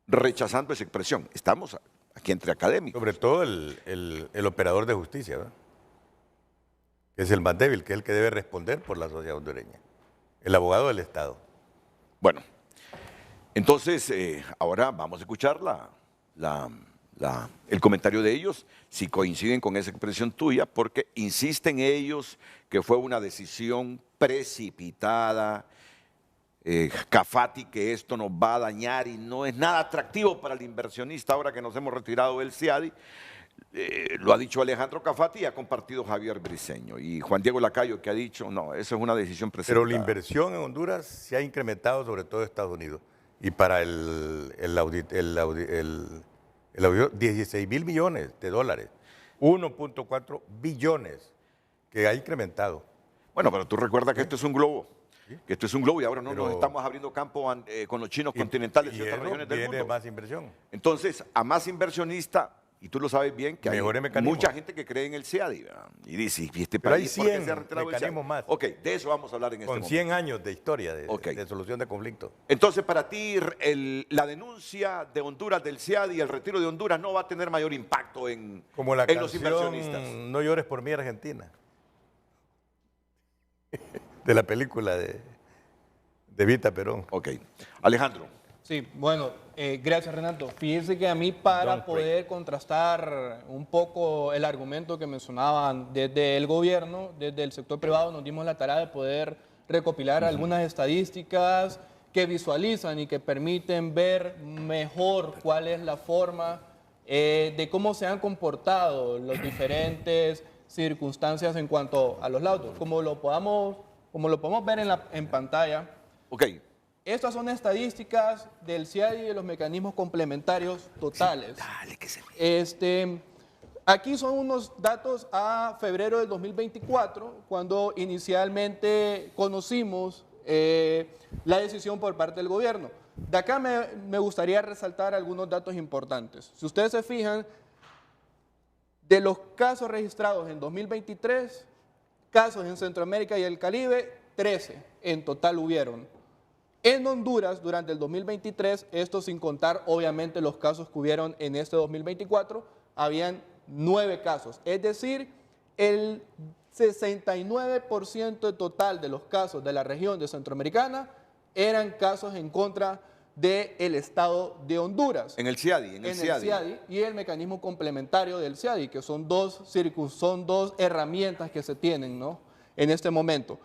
rechazando esa expresión. Estamos aquí entre académicos. Sobre todo el operador de justicia, ¿verdad? Que es el más débil, que es el que debe responder por la sociedad hondureña. El abogado del Estado. Bueno, entonces ahora vamos a escuchar el comentario de ellos, si coinciden con esa expresión tuya, porque insisten ellos que fue una decisión precipitada, Cafati, que esto nos va a dañar y no es nada atractivo para el inversionista ahora que nos hemos retirado del CIADI. Lo ha dicho Alejandro Cafati y ha compartido Javier Briceño. Y Juan Diego Lacayo, que ha dicho, no, eso es una decisión precipitada. Pero la inversión en Honduras se ha incrementado, sobre todo en Estados Unidos. Y para el auditor, 16.000 millones de dólares, 1.4 billones que ha incrementado. Bueno, pero tú recuerdas que esto es un globo. ¿Sí? Que esto es un globo y ahora no Pero, nos estamos abriendo campo con los chinos continentales de ciertas regiones del viene mundo. más inversión. Entonces, a más inversionista, y tú lo sabes bien, que hay mucha gente que cree en el CIADI, ¿verdad? Y dice, ¿y este Pero hay país por qué 100 se ha retirado del mecanismos CIADI? más. Ok, de eso vamos a hablar en este Con momento. 100 años de historia de Ok. solución de conflictos. Entonces, para ti, la denuncia de Honduras del CIADI y el retiro de Honduras no va a tener mayor impacto en Como los inversionistas. No llores por mí, Argentina. De la película de Evita Perón. Ok. Alejandro. Sí, bueno, gracias Renato. Fíjense que a mí para Don't break. poder contrastar un poco el argumento que mencionaban desde el gobierno, desde el sector privado, nos dimos la tarea de poder recopilar algunas estadísticas que visualizan y que permiten ver mejor cuál es la forma de cómo se han comportado las diferentes circunstancias en cuanto a los laudos. Como lo podamos ver en pantalla. Ok. Estas son estadísticas del CIADI y de los mecanismos complementarios totales. Dale, que se Aquí son unos datos a febrero del 2024, cuando inicialmente conocimos la decisión por parte del gobierno. De acá me gustaría resaltar algunos datos importantes. Si ustedes se fijan, de los casos registrados en 2023, casos en Centroamérica y el Caribe, 13 en total hubieron. En Honduras, durante el 2023, esto sin contar obviamente los casos que hubieron en este 2024, habían 9 casos. Es decir, el 69% total de los casos de la región de Centroamericana eran casos en contra del Estado de Honduras. En el CIADI, En el CIADI y el mecanismo complementario del CIADI, que son dos herramientas que se tienen, ¿no?, en este momento.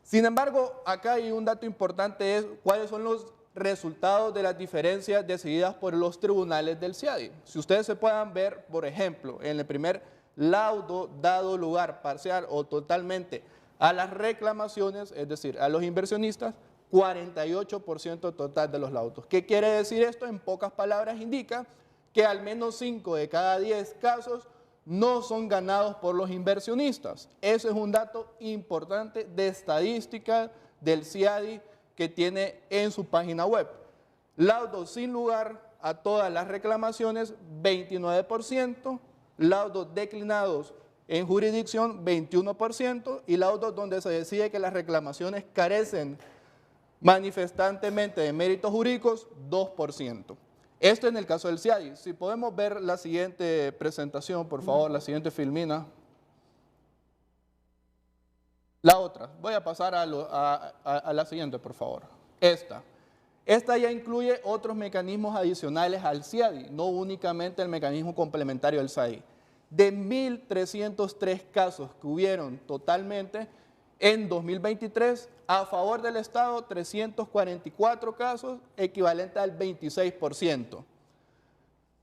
Sin embargo, acá hay un dato importante, es cuáles son los resultados de las diferencias decididas por los tribunales del CIADI. Si ustedes se puedan ver, por ejemplo, en el primer laudo dado lugar parcial o totalmente a las reclamaciones, es decir, a los inversionistas, 48% total de los laudos. ¿Qué quiere decir esto? En pocas palabras indica que al menos 5 de cada 10 casos no son ganados por los inversionistas. Eso es un dato importante de estadística del CIADI que tiene en su página web. Laudos sin lugar a todas las reclamaciones, 29%, laudos declinados en jurisdicción, 21%, y laudos donde se decide que las reclamaciones carecen manifestantemente de méritos jurídicos, 2%. Esto en el caso del CIADI. Si podemos ver la siguiente presentación, por favor, la siguiente filmina. La otra. Voy a pasar a la siguiente, por favor. Esta ya incluye otros mecanismos adicionales al CIADI, no únicamente el mecanismo complementario del CIADI. De 1.303 casos que hubieron totalmente en 2023, a favor del Estado, 344 casos, equivalente al 26%.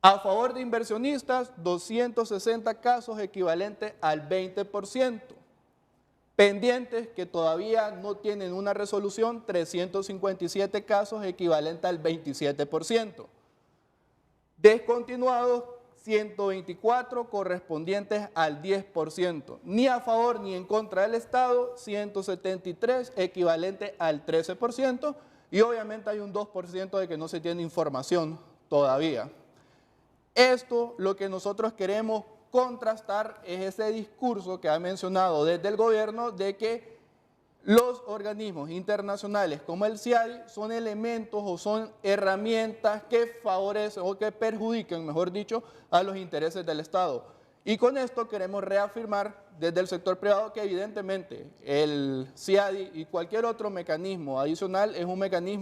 A favor de inversionistas, 260 casos, equivalente al 20%. Pendientes, que todavía no tienen una resolución, 357 casos, equivalente al 27%. Descontinuados, 124 correspondientes al 10%, ni a favor ni en contra del Estado, 173 equivalente al 13%, y obviamente hay un 2% de que no se tiene información todavía. Esto, lo que nosotros queremos contrastar es ese discurso que ha mencionado desde el gobierno de que Los organismos internacionales como el CIADI son elementos o son herramientas que favorecen o que perjudican, mejor dicho, a los intereses del Estado. Y con esto queremos reafirmar desde el sector privado que evidentemente el CIADI y cualquier otro mecanismo adicional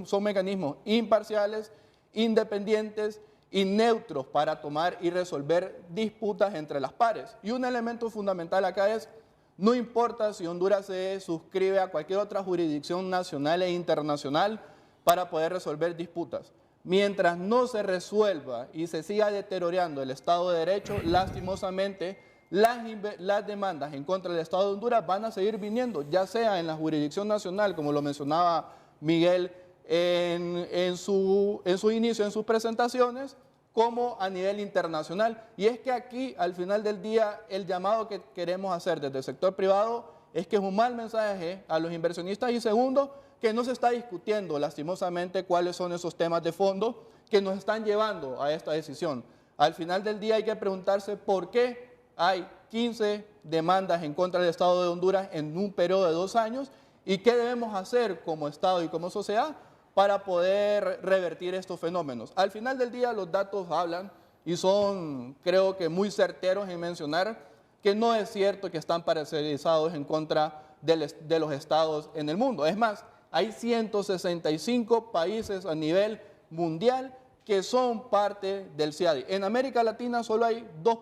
son mecanismos imparciales, independientes y neutros para tomar y resolver disputas entre las pares. Y un elemento fundamental acá es: no importa si Honduras se suscribe a cualquier otra jurisdicción nacional e internacional para poder resolver disputas. Mientras no se resuelva y se siga deteriorando el Estado de Derecho, lastimosamente las demandas en contra del Estado de Honduras van a seguir viniendo, ya sea en la jurisdicción nacional, como lo mencionaba Miguel en su inicio, en sus presentaciones, como a nivel internacional. Y es que aquí, al final del día, el llamado que queremos hacer desde el sector privado es que es un mal mensaje a los inversionistas, y segundo, que no se está discutiendo lastimosamente cuáles son esos temas de fondo que nos están llevando a esta decisión. Al final del día hay que preguntarse por qué hay 15 demandas en contra del Estado de Honduras en un periodo de 2 años y qué debemos hacer como Estado y como sociedad para poder revertir estos fenómenos. Al final del día los datos hablan y son, creo que, muy certeros en mencionar que no es cierto que están parcializados en contra de los estados en el mundo. Es más, hay 165 países a nivel mundial que son parte del CIADI. En América Latina solo hay 3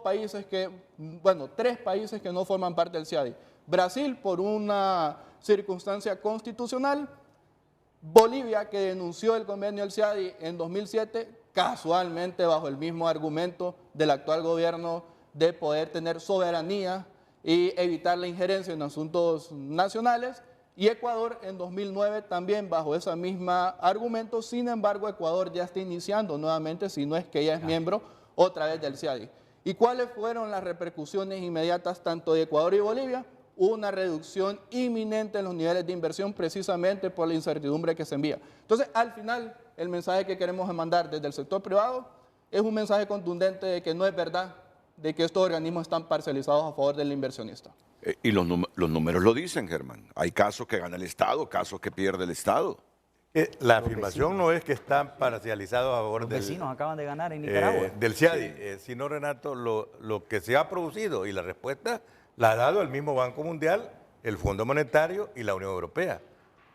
países que no forman parte del CIADI. Brasil, por una circunstancia constitucional; Bolivia, que denunció el convenio del CIADI en 2007, casualmente bajo el mismo argumento del actual gobierno de poder tener soberanía y evitar la injerencia en asuntos nacionales; y Ecuador en 2009 también bajo ese mismo argumento. Sin embargo, Ecuador ya está iniciando nuevamente, si no es que ya es miembro otra vez del CIADI. ¿Y cuáles fueron las repercusiones inmediatas tanto de Ecuador y Bolivia? Una reducción inminente en los niveles de inversión, precisamente por la incertidumbre que se envía. Entonces, al final, el mensaje que queremos mandar desde el sector privado es un mensaje contundente de que no es verdad de que estos organismos están parcializados a favor del inversionista. Y los números lo dicen, Germán. Hay casos que gana el Estado, casos que pierde el Estado. La afirmación no es que están parcializados a favor Los vecinos acaban de ganar en Nicaragua. del CIADI, sino, Renato, lo que se ha producido, y la respuesta la ha dado el mismo Banco Mundial, el Fondo Monetario y la Unión Europea.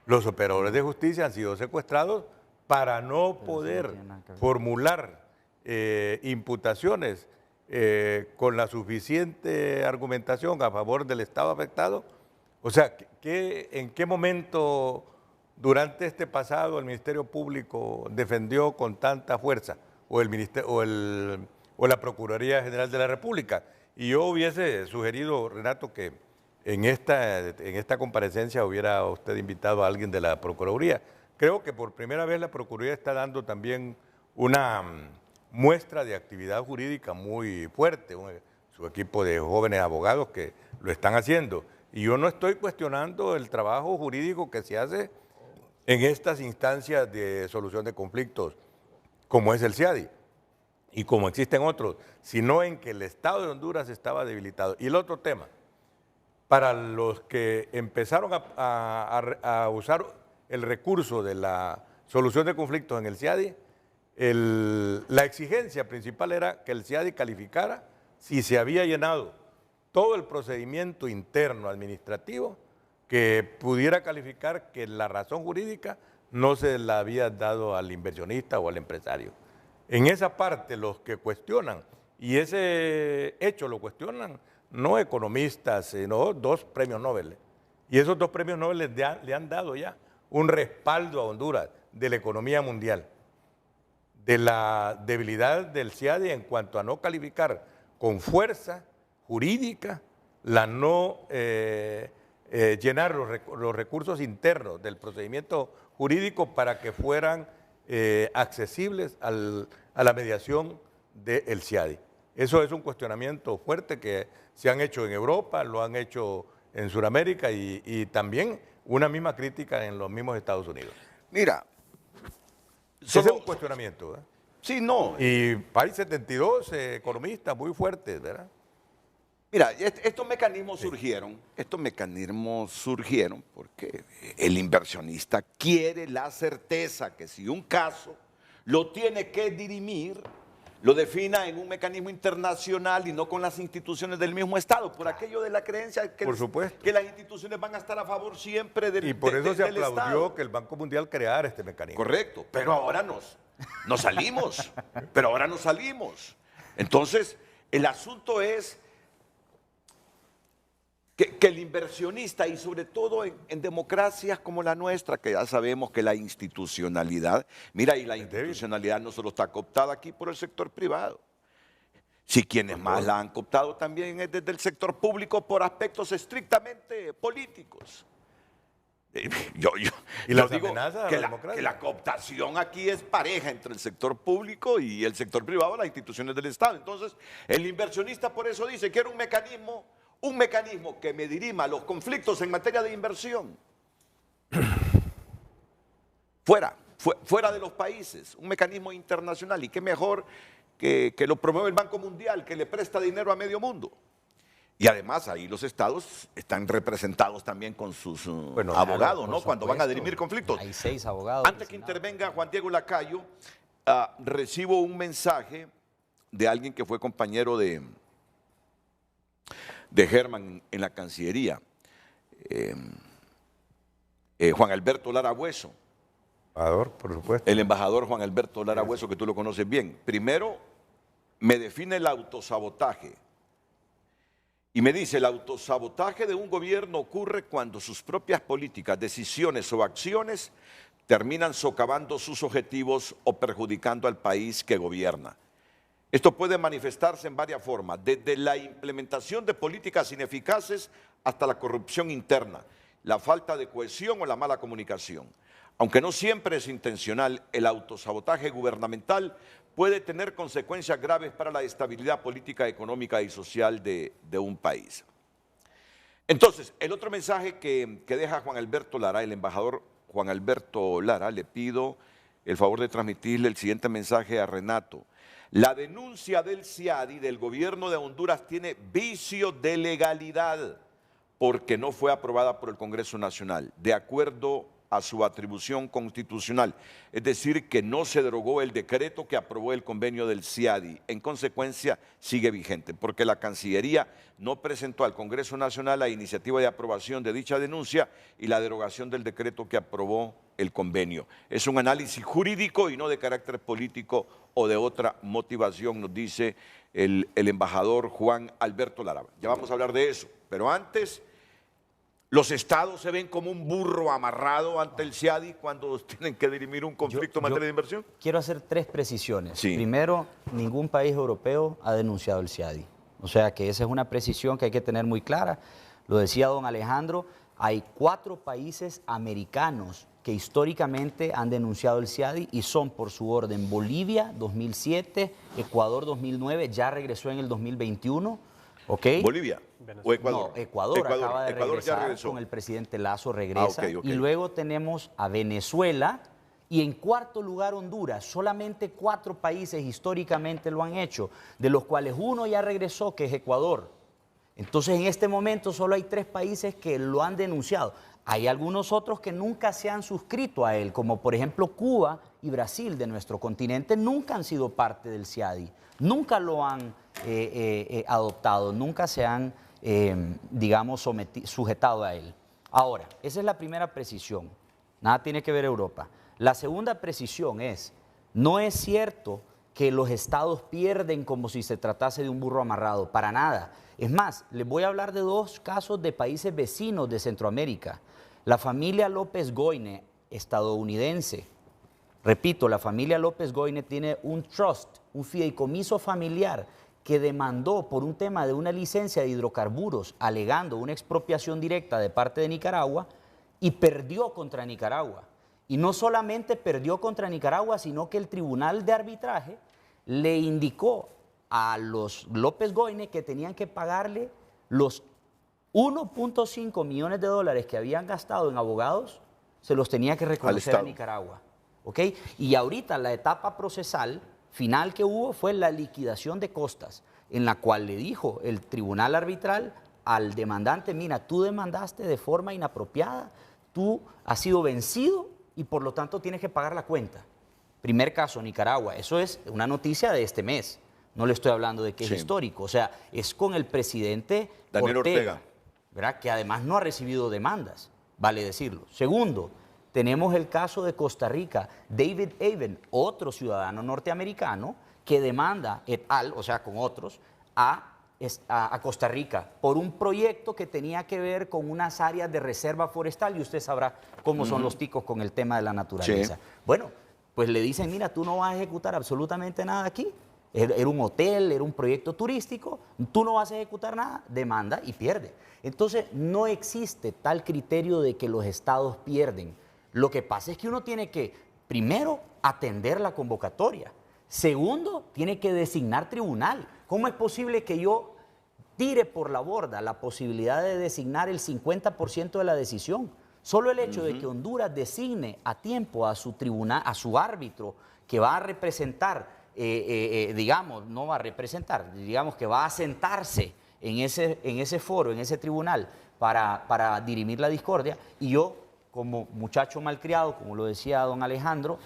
Los operadores de justicia han sido secuestrados para no poder formular imputaciones con la suficiente argumentación a favor del Estado afectado. O sea, ¿en qué momento durante este pasado el Ministerio Público defendió con tanta fuerza o la Procuraduría General de la República? Y yo hubiese sugerido, Renato, que en esta comparecencia hubiera usted invitado a alguien de la Procuraduría. Creo que por primera vez la Procuraduría está dando también una muestra de actividad jurídica muy fuerte, su equipo de jóvenes abogados que lo están haciendo. Y yo no estoy cuestionando el trabajo jurídico que se hace en estas instancias de solución de conflictos, como es el CIADI y como existen otros, sino en que el Estado de Honduras estaba debilitado. Y el otro tema, para los que empezaron a usar el recurso de la solución de conflictos en el CIADI, la exigencia principal era que el CIADI calificara si se había llenado todo el procedimiento interno administrativo, que pudiera calificar que la razón jurídica no se la había dado al inversionista o al empresario. En esa parte los que cuestionan, y ese hecho lo cuestionan no economistas, sino 2 premios Nobel. Y esos 2 premios Nobel le han dado ya un respaldo a Honduras de la economía mundial, de la debilidad del CIADI en cuanto a no calificar con fuerza jurídica, la no llenar los recursos internos del procedimiento jurídico para que fueran accesibles a la mediación del CIADI. Eso es un cuestionamiento fuerte que se han hecho en Europa, lo han hecho en Sudamérica y también una misma crítica en los mismos Estados Unidos. Mira, ese es un cuestionamiento, ¿verdad? Sí, no. Y hay 72 economistas muy fuertes, ¿verdad? Mira, estos mecanismos surgieron porque el inversionista quiere la certeza que si un caso lo tiene que dirimir, lo defina en un mecanismo internacional y no con las instituciones del mismo Estado, por aquello de la creencia que, Por supuesto. que las instituciones van a estar a favor siempre del Y por eso se del aplaudió Estado. que el Banco Mundial creara este mecanismo. Correcto, pero ahora nos salimos, Entonces, el asunto es que el inversionista, y sobre todo en democracias como la nuestra, que ya sabemos que la institucionalidad, mira, y la institucionalidad no solo está cooptada aquí por el sector privado, si quienes más la han cooptado también es desde el sector público por aspectos estrictamente políticos. Y las digo amenazas a que la democracia. que la cooptación aquí es pareja entre el sector público y el sector privado, las instituciones del Estado. Entonces, el inversionista por eso dice, quiero un mecanismo que me dirima los conflictos en materia de inversión. Fuera de los países, un mecanismo internacional. Y qué mejor que lo promueve el Banco Mundial, que le presta dinero a medio mundo. Y además ahí los estados están representados también con sus abogados, ¿no? Cuando van a dirimir conflictos. Hay 6 abogados. Antes que intervenga Juan Diego Lacayo, recibo un mensaje de alguien que fue compañero de Germán en la Cancillería, Juan Alberto Lara Bueso. Por supuesto. El embajador Juan Alberto Lara Bueso, que tú lo conoces bien. Primero, me define el autosabotaje. Y me dice, el autosabotaje de un gobierno ocurre cuando sus propias políticas, decisiones o acciones terminan socavando sus objetivos o perjudicando al país que gobierna. Esto puede manifestarse en varias formas, desde la implementación de políticas ineficaces hasta la corrupción interna, la falta de cohesión o la mala comunicación. Aunque no siempre es intencional, el autosabotaje gubernamental puede tener consecuencias graves para la estabilidad política, económica y social de un país. Entonces, el otro mensaje que deja Juan Alberto Lara, el embajador Juan Alberto Lara, le pido el favor de transmitirle el siguiente mensaje a Renato. La denuncia del CIADI, del gobierno de Honduras, tiene vicio de legalidad porque no fue aprobada por el Congreso Nacional, de acuerdo a su atribución constitucional, es decir, que no se derogó el decreto que aprobó el convenio del CIADI. En consecuencia, sigue vigente, porque la Cancillería no presentó al Congreso Nacional la iniciativa de aprobación de dicha denuncia y la derogación del decreto que aprobó el convenio. Es un análisis jurídico y no de carácter político o de otra motivación, nos dice el embajador Juan Alberto Lara. Ya vamos a hablar de eso, pero antes, los estados se ven como un burro amarrado ante el CIADI cuando tienen que dirimir un conflicto en materia de inversión. Quiero hacer 3 precisiones. Sí. Primero, ningún país europeo ha denunciado el CIADI. O sea que esa es una precisión que hay que tener muy clara. Lo decía don Alejandro, hay 4 países americanos que históricamente han denunciado el CIADI y son por su orden Bolivia 2007, Ecuador 2009, ya regresó en el 2021. ¿Okay? ¿Bolivia o Ecuador? No, Ecuador acaba de Ecuador ya regresar, regresó. con el presidente Lazo regresa. Ok. Y luego tenemos a Venezuela y en cuarto lugar Honduras. Solamente 4 países históricamente lo han hecho, de los cuales uno ya regresó, que es Ecuador. Entonces en este momento solo hay 3 países que lo han denunciado. Hay algunos otros que nunca se han suscrito a él, como por ejemplo Cuba y Brasil de nuestro continente, nunca han sido parte del CIADI, nunca lo han adoptado, nunca se han, digamos, sujetado a él. Ahora, esa es la primera precisión, nada tiene que ver Europa. La segunda precisión es, no es cierto que los estados pierden como si se tratase de un burro amarrado, para nada. Es más, les voy a hablar de 2 casos de países vecinos de Centroamérica. La familia López Goyne, estadounidense, repito, la familia López Goyne tiene un trust, un fideicomiso familiar que demandó por un tema de una licencia de hidrocarburos, alegando una expropiación directa de parte de Nicaragua, y perdió contra Nicaragua. Y no solamente perdió contra Nicaragua, sino que el Tribunal de Arbitraje le indicó a los López Goyne que tenían que pagarle los 1.5 millones de dólares que habían gastado en abogados, se los tenía que reconocer a Nicaragua. ¿Okay? Y ahorita la etapa procesal final que hubo fue la liquidación de costas. en la cual le dijo el tribunal arbitral al demandante, mira, tú demandaste de forma inapropiada, tú has sido vencido y por lo tanto tienes que pagar la cuenta. Primer caso, Nicaragua. Eso es una noticia de este mes. No le estoy hablando de que es histórico. O sea, es con el presidente Daniel Ortega, ¿verdad? Que además no ha recibido demandas, vale decirlo. Segundo, tenemos el caso de Costa Rica. David Aven, otro ciudadano norteamericano, que demanda et al, o sea, con otros, a Costa Rica por un proyecto que tenía que ver con unas áreas de reserva forestal, y usted sabrá cómo son los ticos con el tema de la naturaleza. Sí. Bueno, pues le dicen, mira, tú no vas a ejecutar absolutamente nada aquí. Era un hotel, era un proyecto turístico, tú no vas a ejecutar nada, demanda y pierde. Entonces, no existe tal criterio de que los estados pierden. Lo que pasa es que uno tiene que, primero, atender la convocatoria. Segundo, tiene que designar tribunal. ¿Cómo es posible que yo tire por la borda la posibilidad de designar el 50% de la decisión? Solo el hecho de que Honduras designe a tiempo a su tribunal, a su árbitro, que va a representar, digamos, no va a representar, digamos que va a sentarse en ese foro, en ese tribunal, para dirimir la discordia, y yo, como muchacho malcriado, como lo decía don Alejandro,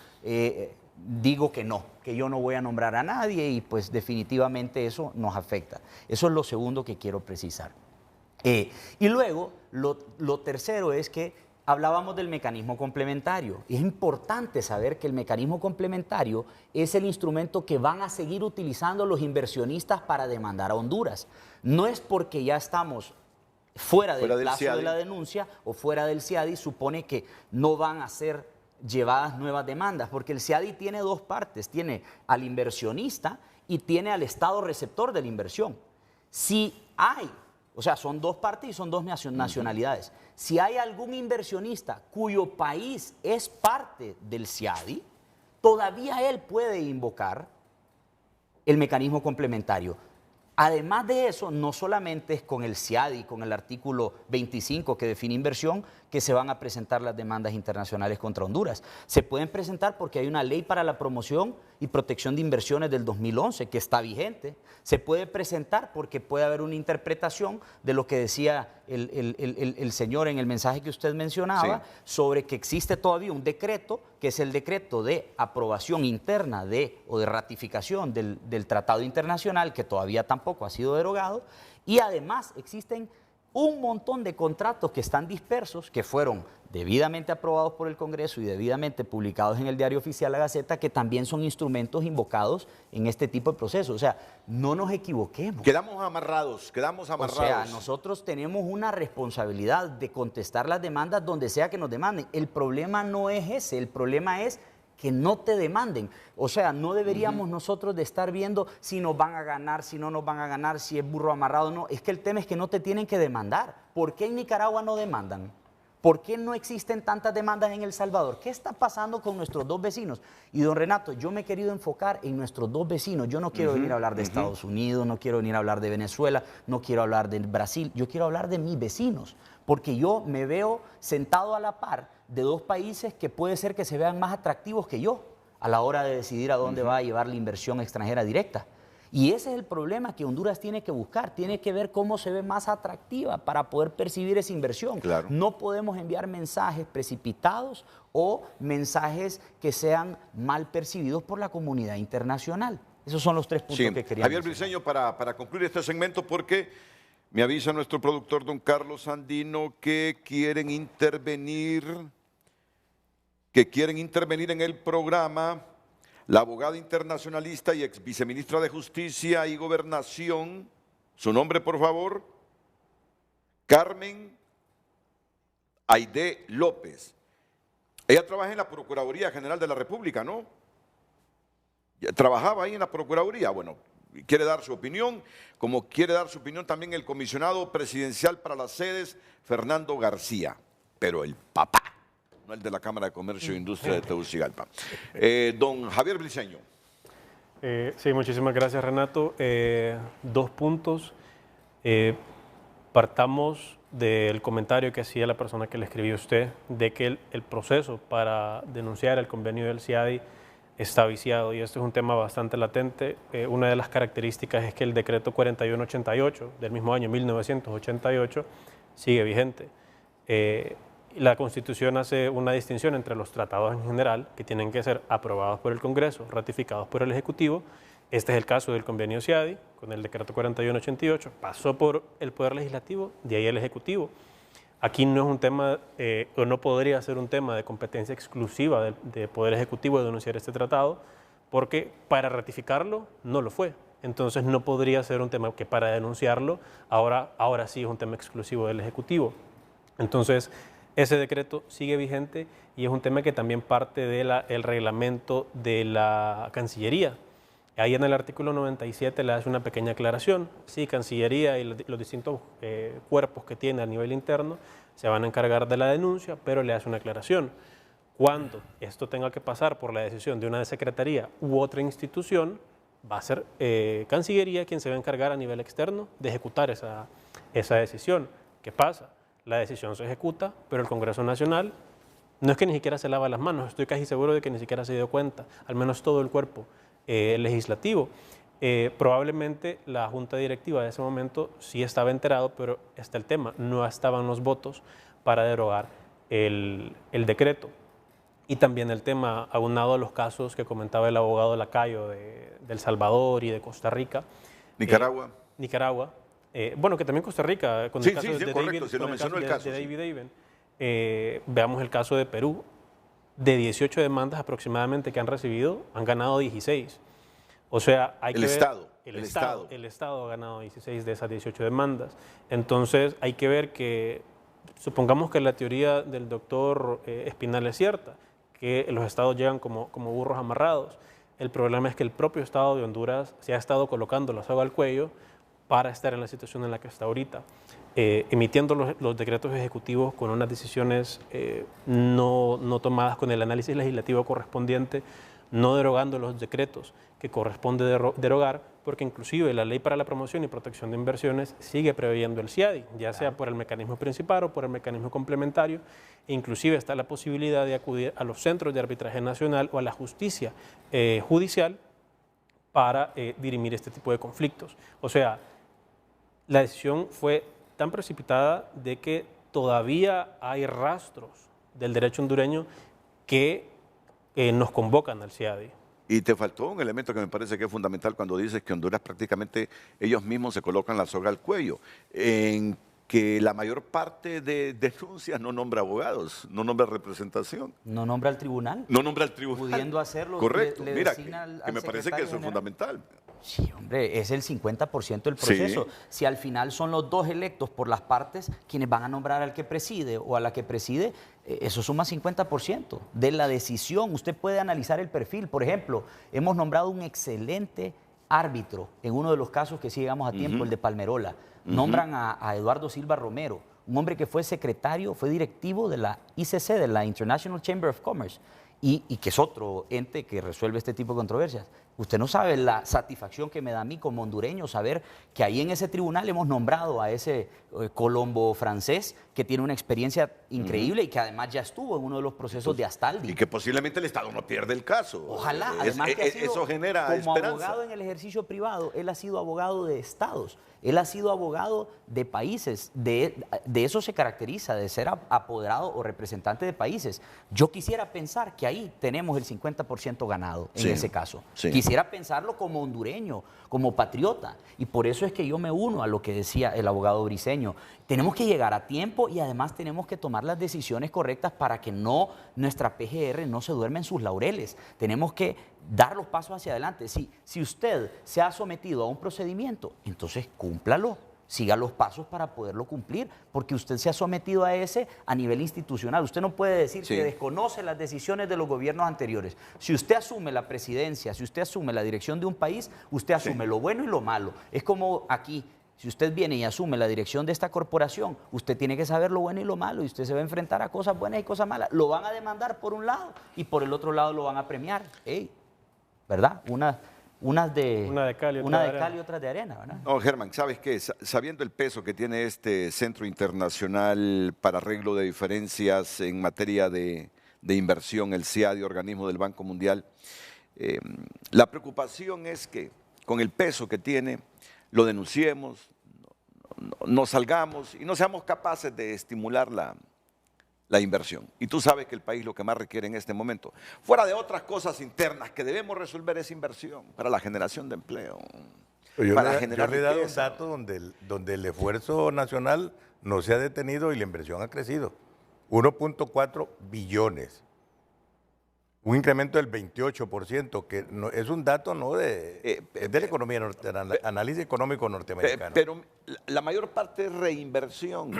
digo que no, que yo no voy a nombrar a nadie, y pues definitivamente eso nos afecta. Eso es lo segundo que quiero precisar. Y luego, lo tercero es que hablábamos del mecanismo complementario. Es importante saber que el mecanismo complementario es el instrumento que van a seguir utilizando los inversionistas para demandar a Honduras. No es porque ya estamos fuera del plazo de la denuncia o fuera del CIADI, supone que no van a ser llevadas nuevas demandas, porque el CIADI tiene dos partes, tiene al inversionista y tiene al Estado receptor de la inversión. Si hay, o sea, son dos partes y son dos nacionalidades. Si hay algún inversionista cuyo país es parte del CIADI, todavía él puede invocar el mecanismo complementario. Además de eso, no solamente es con el CIADI, con el artículo 25 que define inversión, que se van a presentar las demandas internacionales contra Honduras. Se pueden presentar porque hay una ley para la promoción y protección de inversiones del 2011 que está vigente. Se puede presentar porque puede haber una interpretación de lo que decía el señor en el mensaje que usted mencionaba, sobre que existe todavía un decreto, que es el decreto de aprobación interna o de ratificación del tratado internacional, que todavía tampoco ha sido derogado, y además existen un montón de contratos que están dispersos, que fueron debidamente aprobados por el Congreso y debidamente publicados en el Diario Oficial La Gaceta, que también son instrumentos invocados en este tipo de procesos. O sea, no nos equivoquemos. Quedamos amarrados. O sea, nosotros tenemos una responsabilidad de contestar las demandas donde sea que nos demanden. El problema no es ese, el problema es que no te demanden. O sea, no deberíamos nosotros de estar viendo si nos van a ganar, si no nos van a ganar, si es burro amarrado o no. Es que el tema es que no te tienen que demandar. ¿Por qué en Nicaragua no demandan? ¿Por qué no existen tantas demandas en El Salvador? ¿Qué está pasando con nuestros dos vecinos? Y don Renato, yo me he querido enfocar en nuestros dos vecinos. Yo no quiero venir a hablar de Estados Unidos, no quiero venir a hablar de Venezuela, no quiero hablar de Brasil. Yo quiero hablar de mis vecinos, porque yo me veo sentado a la par de dos países que puede ser que se vean más atractivos que yo a la hora de decidir a dónde va a llevar la inversión extranjera directa. Y ese es el problema que Honduras tiene que buscar, tiene que ver cómo se ve más atractiva para poder percibir esa inversión. Claro. No podemos enviar mensajes precipitados o mensajes que sean mal percibidos por la comunidad internacional. Esos son los tres puntos que quería Javier Briceño, para concluir este segmento, porque me avisa nuestro productor don Carlos Andino que quieren intervenir en el programa la abogada internacionalista y ex viceministra de Justicia y Gobernación, su nombre por favor, Carmen Aide López. Ella trabaja en la Procuraduría General de la República, ¿no? Trabajaba ahí en la Procuraduría, bueno, quiere dar su opinión, como quiere dar su opinión también el comisionado presidencial para las sedes, Fernando García, pero el papá, no el de la Cámara de Comercio e Industria de Tegucigalpa. Don Javier Briceño. Sí, muchísimas gracias, Renato. Dos puntos. Partamos del comentario que hacía la persona que le escribió a usted, de que el proceso para denunciar el convenio del CIADI está viciado y esto es un tema bastante latente. Una de las características es que el decreto 4188 del mismo año 1988 sigue vigente. La Constitución hace una distinción entre los tratados en general, que tienen que ser aprobados por el Congreso, ratificados por el Ejecutivo. Este es el caso del convenio CIADI, con el decreto 4188, pasó por el Poder Legislativo, de ahí el Ejecutivo. Aquí no es un tema, o no podría ser un tema de competencia exclusiva del Poder Ejecutivo de denunciar este tratado, porque para ratificarlo no lo fue. Entonces no podría ser un tema que para denunciarlo ahora sí es un tema exclusivo del Ejecutivo. Entonces, ese decreto sigue vigente y es un tema que también parte del reglamento de la Cancillería. Ahí en el artículo 97 le hace una pequeña aclaración. Sí, Cancillería y los distintos cuerpos que tiene a nivel interno se van a encargar de la denuncia, pero le hace una aclaración. Cuando esto tenga que pasar por la decisión de una secretaría u otra institución, va a ser Cancillería quien se va a encargar a nivel externo de ejecutar esa decisión. ¿Qué pasa? La decisión se ejecuta, pero el Congreso Nacional no es que ni siquiera se lava las manos, estoy casi seguro de que ni siquiera se dio cuenta, al menos todo el cuerpo legislativo. Probablemente la Junta Directiva de ese momento sí estaba enterado, pero está el tema, no estaban los votos para derogar el decreto. Y también el tema, aunado a los casos que comentaba el abogado Lacayo de El Salvador y de Costa Rica. Nicaragua. Nicaragua. Bueno, que también Costa Rica, con el caso de David, si lo mencionó el caso. De David Aben. Veamos el caso de Perú. De 18 demandas aproximadamente que han recibido, han ganado 16. O sea, hay que ver... El Estado ha ganado 16 de esas 18 demandas. Entonces, hay que ver que, supongamos que la teoría del doctor Espinal es cierta, que los estados llegan como burros amarrados. El problema es que el propio Estado de Honduras se ha estado colocando la soga al cuello para estar en la situación en la que está ahorita, emitiendo los decretos ejecutivos con unas decisiones no tomadas con el análisis legislativo correspondiente, no derogando los decretos que corresponde derogar, porque inclusive la Ley para la Promoción y Protección de Inversiones sigue previendo el CIADI, ya sea por el mecanismo principal o por el mecanismo complementario, e inclusive está la posibilidad de acudir a los centros de arbitraje nacional o a la justicia judicial para dirimir este tipo de conflictos. O sea, la decisión fue tan precipitada de que todavía hay rastros del derecho hondureño que nos convocan al CIADI. Y te faltó un elemento que me parece que es fundamental cuando dices que Honduras prácticamente ellos mismos se colocan la soga al cuello, en que la mayor parte de denuncias no nombra abogados, no nombra representación. No nombra al tribunal. No nombra al tribunal. Pudiendo hacerlo. Correcto. Mira, al que me parece que eso es fundamental. Sí, hombre, es el 50% del proceso. Sí. Si al final son los dos electos por las partes quienes van a nombrar al que preside o a la que preside, eso suma 50% de la decisión. Usted puede analizar el perfil. Por ejemplo, hemos nombrado un excelente árbitro en uno de los casos que sí llegamos a tiempo, el de Palmerola. Nombran a Eduardo Silva Romero, un hombre que fue secretario, fue directivo de la ICC, de la International Chamber of Commerce, y que es otro ente que resuelve este tipo de controversias. Usted no sabe la satisfacción que me da a mí como hondureño saber que ahí en ese tribunal hemos nombrado a ese colombo francés que tiene una experiencia increíble y que además ya estuvo en uno de los procesos de Astaldi. Y que posiblemente el Estado no pierde el caso. Ojalá, además que ha sido, eso genera como esperanza. abogado en el ejercicio privado, él ha sido abogado de estados, él ha sido abogado de países, de eso se caracteriza, de ser apoderado o representante de países. Yo quisiera pensar que ahí tenemos el 50% ganado en ese caso. Sí. Quisiera pensarlo como hondureño, como patriota, y por eso es que yo me uno a lo que decía el abogado Briceño. Tenemos que llegar a tiempo y además tenemos que tomar las decisiones correctas para que nuestra PGR no se duerma en sus laureles. Tenemos que dar los pasos hacia adelante. Si usted se ha sometido a un procedimiento, entonces cúmplalo, siga los pasos para poderlo cumplir, porque usted se ha sometido a ese a nivel institucional. Usted no puede decir que desconoce las decisiones de los gobiernos anteriores. Si usted asume la presidencia, si usted asume la dirección de un país, usted asume lo bueno y lo malo. Es como aquí. Si usted viene y asume la dirección de esta corporación, usted tiene que saber lo bueno y lo malo y usted se va a enfrentar a cosas buenas y cosas malas. Lo van a demandar por un lado y por el otro lado lo van a premiar. ¿Verdad? Una de cal y otras de arena, ¿verdad? No, Germán, ¿sabes qué? Sabiendo el peso que tiene este Centro Internacional para Arreglo de Diferencias en materia de inversión, el CIADI, organismo del Banco Mundial, La preocupación es que con el peso que tiene, lo denunciemos, no salgamos y no seamos capaces de estimular la inversión. Y tú sabes que el país lo que más requiere en este momento, fuera de otras cosas internas que debemos resolver, es inversión para la generación de empleo. Yo para le generar he dado un riqueza. dato donde el esfuerzo nacional no se ha detenido y la inversión ha crecido. 1.4 billones. Un incremento del 28%, que es un dato no es de la economía, análisis económico norteamericano. Pero la mayor parte es reinversión.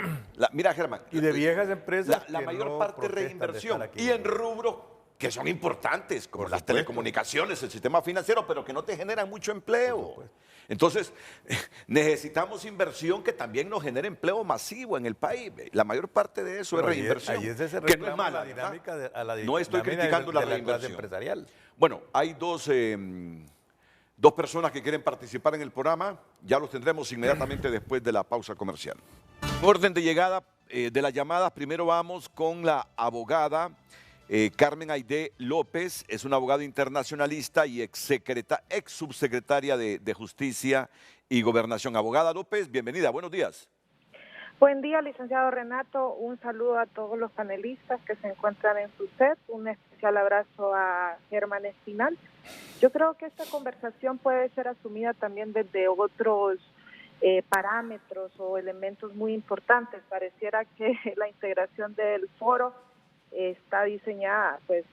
Mira, Germán. Y de viejas empresas La que mayor no parte es protestan de reinversión. estar aquí. Y en rubros que son importantes, como Por las supuesto. telecomunicaciones, el sistema financiero, pero que no te generan mucho empleo. Entonces, necesitamos inversión que también nos genere empleo masivo en el país. La mayor parte de eso es reinversión. Ahí ese se que no es reclama mala, la dinámica ¿verdad? No estoy criticando la clase reinversión. empresarial. Bueno, hay dos personas que quieren participar en el programa. Ya los tendremos inmediatamente después de la pausa comercial. Orden de llegada de las llamadas. Primero vamos con la abogada Carmen Aide López. Es una abogada internacionalista y ex subsecretaria de Justicia y Gobernación. Abogada López, bienvenida. Buenos días. Buen día, licenciado Renato. Un saludo a todos los panelistas que se encuentran en su set. Un especial abrazo a Germán Espinal. Yo creo que esta conversación puede ser asumida también desde otros parámetros o elementos muy importantes. Pareciera que la integración del foro está diseñada pues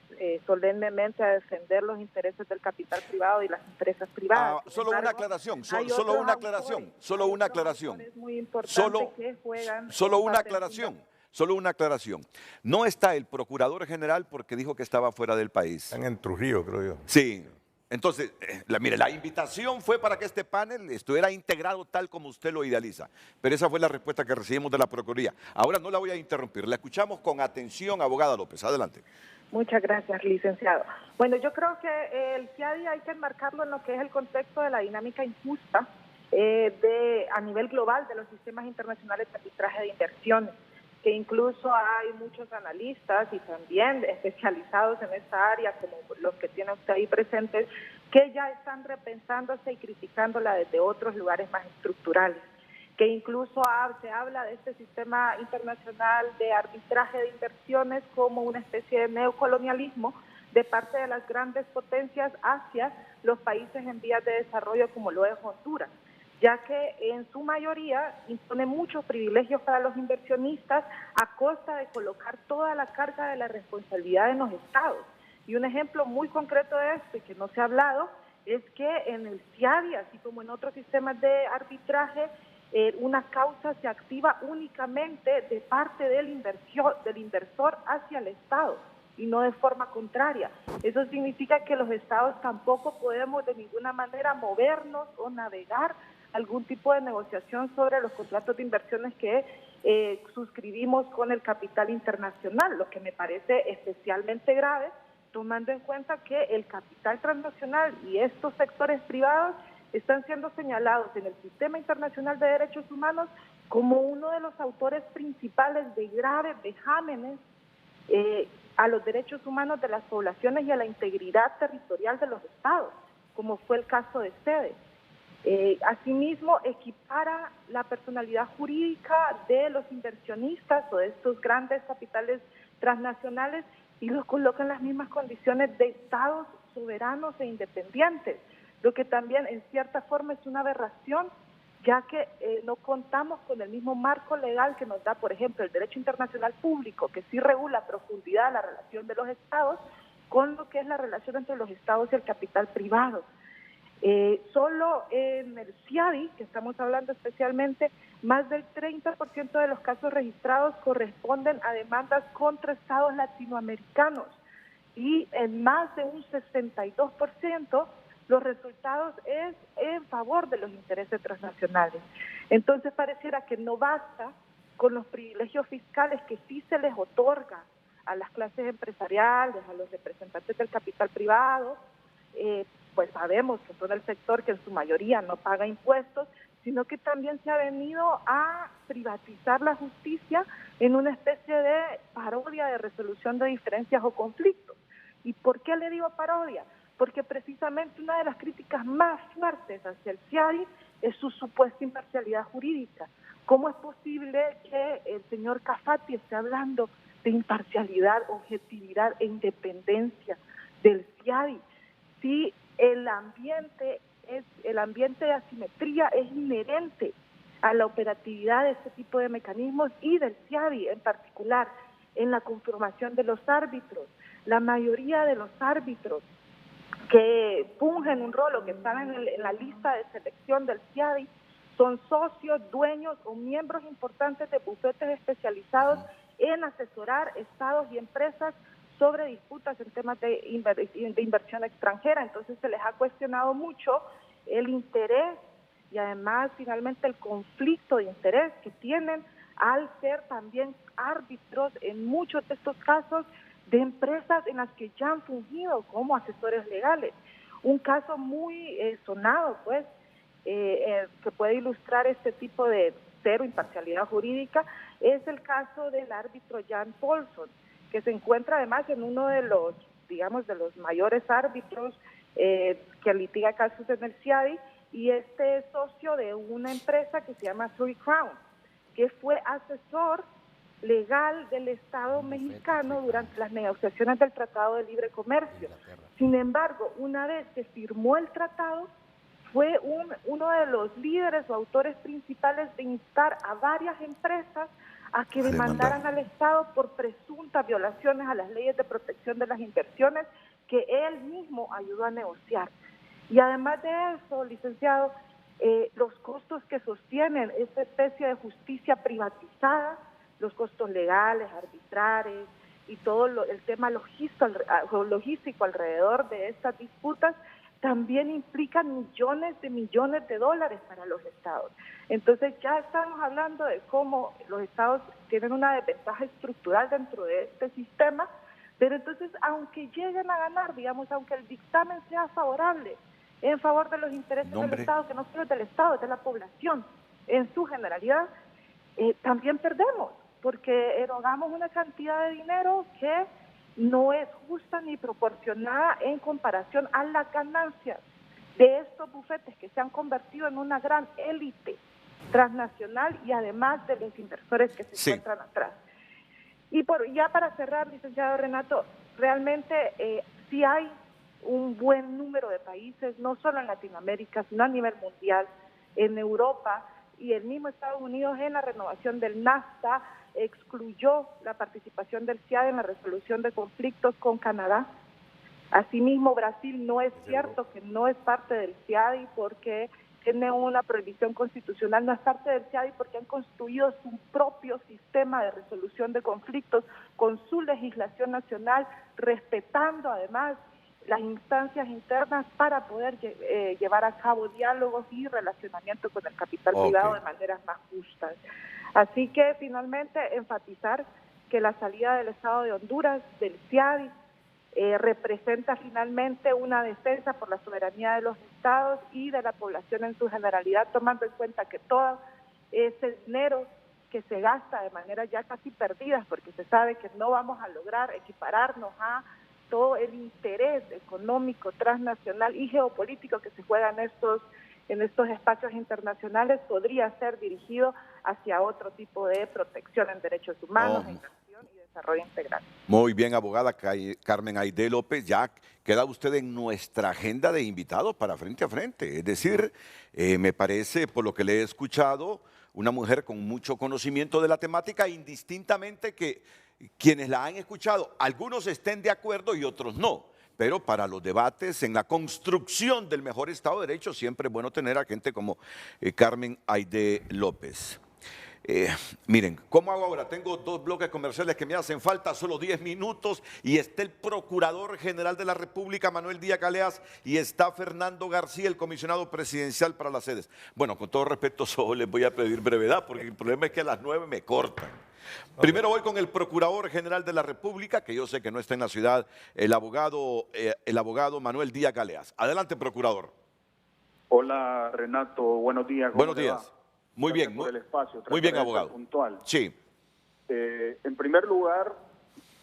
solemnemente a defender los intereses del capital privado y las empresas privadas. Solo una aclaración, solo una aclaración. Solo una aclaración. No está el procurador general porque dijo que estaba fuera del país. Están en Trujillo, creo yo. Sí. Entonces, mire, la invitación fue para que este panel estuviera integrado tal como usted lo idealiza. Pero esa fue la respuesta que recibimos de la Procuraduría. Ahora no la voy a interrumpir. La escuchamos con atención, abogada López. Adelante. Muchas gracias, licenciado. Bueno, yo creo que el CIADI hay que enmarcarlo en lo que es el contexto de la dinámica injusta a nivel global de los sistemas internacionales de arbitraje de inversiones, que incluso hay muchos analistas y también especializados en esta área, como los que tiene usted ahí presentes, que ya están repensándose y criticándola desde otros lugares más estructurales, que incluso se habla de este sistema internacional de arbitraje de inversiones como una especie de neocolonialismo de parte de las grandes potencias hacia los países en vías de desarrollo como lo es Honduras, ya que en su mayoría impone muchos privilegios para los inversionistas a costa de colocar toda la carga de la responsabilidad en los estados. Y un ejemplo muy concreto de esto, y que no se ha hablado, es que en el CIADI, así como en otros sistemas de arbitraje, una causa se activa únicamente de parte del inversor hacia el Estado y no de forma contraria. Eso significa que los estados tampoco podemos de ninguna manera movernos o navegar algún tipo de negociación sobre los contratos de inversiones que suscribimos con el capital internacional, lo que me parece especialmente grave, tomando en cuenta que el capital transnacional y estos sectores privados están siendo señalados en el sistema internacional de derechos humanos como uno de los autores principales de graves vejámenes a los derechos humanos de las poblaciones y a la integridad territorial de los estados, como fue el caso de CEDE. Asimismo, equipara la personalidad jurídica de los inversionistas o de estos grandes capitales transnacionales y los coloca en las mismas condiciones de estados soberanos e independientes, lo que también en cierta forma es una aberración, ya que no contamos con el mismo marco legal que nos da, por ejemplo, el derecho internacional público, que sí regula a profundidad la relación de los estados con lo que es la relación entre los estados y el capital privado. Solo en el CIADI, que estamos hablando especialmente, más del 30% de los casos registrados corresponden a demandas contra estados latinoamericanos y en más de un 62% los resultados es en favor de los intereses transnacionales. Entonces pareciera que no basta con los privilegios fiscales que sí se les otorga a las clases empresariales, a los representantes del capital privado, pues sabemos que son el sector que en su mayoría no paga impuestos, sino que también se ha venido a privatizar la justicia en una especie de parodia de resolución de diferencias o conflictos. ¿Y por qué le digo parodia? porque precisamente una de las críticas más fuertes hacia el CIADI es su supuesta imparcialidad jurídica. ¿Cómo es posible que el señor Cafati esté hablando de imparcialidad, objetividad e independencia del CIADI? Si el ambiente de asimetría es inherente a la operatividad de este tipo de mecanismos y del CIADI en particular, en la conformación de los árbitros. La mayoría de los árbitros que fungen un rol o que están en la lista de selección del CIADI son socios, dueños o miembros importantes de bufetes especializados en asesorar estados y empresas sobre disputas en temas de inversión extranjera. Entonces se les ha cuestionado mucho el interés y además finalmente el conflicto de interés que tienen al ser también árbitros en muchos de estos casos de empresas en las que ya han fungido como asesores legales. Un caso muy sonado, pues, que puede ilustrar este tipo de cero imparcialidad jurídica, es el caso del árbitro Jan Paulson, que se encuentra además en uno de los, digamos, de los mayores árbitros que litiga casos en el CIADI, y este es socio de una empresa que se llama Three Crown, que fue asesor legal del Estado mexicano durante las negociaciones del Tratado de Libre Comercio. Sin embargo, una vez que firmó el tratado, fue uno de los líderes o autores principales de instar a varias empresas a que demandaran al Estado por presuntas violaciones a las leyes de protección de las inversiones que él mismo ayudó a negociar. Y además de eso, licenciado, los costos que sostienen esta especie de justicia privatizada, los costos legales, arbitrales y todo el tema logístico alrededor de estas disputas, también implican millones de dólares para los estados. Entonces ya estamos hablando de cómo los estados tienen una desventaja estructural dentro de este sistema, pero entonces aunque lleguen a ganar, digamos, aunque el dictamen sea favorable en favor de los intereses del Estado, que no solo es del Estado, es de la población en su generalidad, también perdemos, porque erogamos una cantidad de dinero que no es justa ni proporcionada en comparación a las ganancias de estos bufetes que se han convertido en una gran élite transnacional y además de los inversores que se encuentran atrás. Y ya para cerrar, licenciado Renato, realmente sí hay un buen número de países, no solo en Latinoamérica, sino a nivel mundial, en Europa y el mismo Estados Unidos en la renovación del NAFTA, excluyó la participación del CIADI en la resolución de conflictos con Canadá. Asimismo, Brasil no es cierto que no es parte del CIADI porque tiene una prohibición constitucional, no es parte del CIADI porque han construido su propio sistema de resolución de conflictos con su legislación nacional, respetando además las instancias internas para poder llevar a cabo diálogos y relacionamiento con el capital privado de maneras más justas. Así que finalmente enfatizar que la salida del Estado de Honduras del CIADI representa finalmente una defensa por la soberanía de los estados y de la población en su generalidad, tomando en cuenta que todo ese dinero que se gasta de manera ya casi perdida, porque se sabe que no vamos a lograr equipararnos a todo el interés económico, transnacional y geopolítico que se juega en estos espacios internacionales, podría ser dirigido hacia otro tipo de protección en derechos humanos, inversión y desarrollo integral. Muy bien, abogada Carmen Aide López, ya queda usted en nuestra agenda de invitados para Frente a Frente. Es decir, me parece, por lo que le he escuchado, una mujer con mucho conocimiento de la temática, indistintamente que quienes la han escuchado, algunos estén de acuerdo y otros no. Pero para los debates en la construcción del mejor Estado de Derecho siempre es bueno tener a gente como Carmen Aide López. Miren, ¿cómo hago ahora? Tengo 2 bloques comerciales que me hacen falta, solo 10 minutos, y está el Procurador General de la República, Manuel Díaz Galeas, y está Fernando García, el comisionado presidencial para las sedes. Bueno, con todo respeto, solo les voy a pedir brevedad, porque el problema es que a las 9 me cortan. Primero voy con el Procurador General de la República, que yo sé que no está en la ciudad, el abogado Manuel Díaz Galeas. Adelante, Procurador. Hola, Renato. Buenos días. Buenos días. Muy bien, por el espacio. Muy bien, abogado. Puntual. Sí. En primer lugar,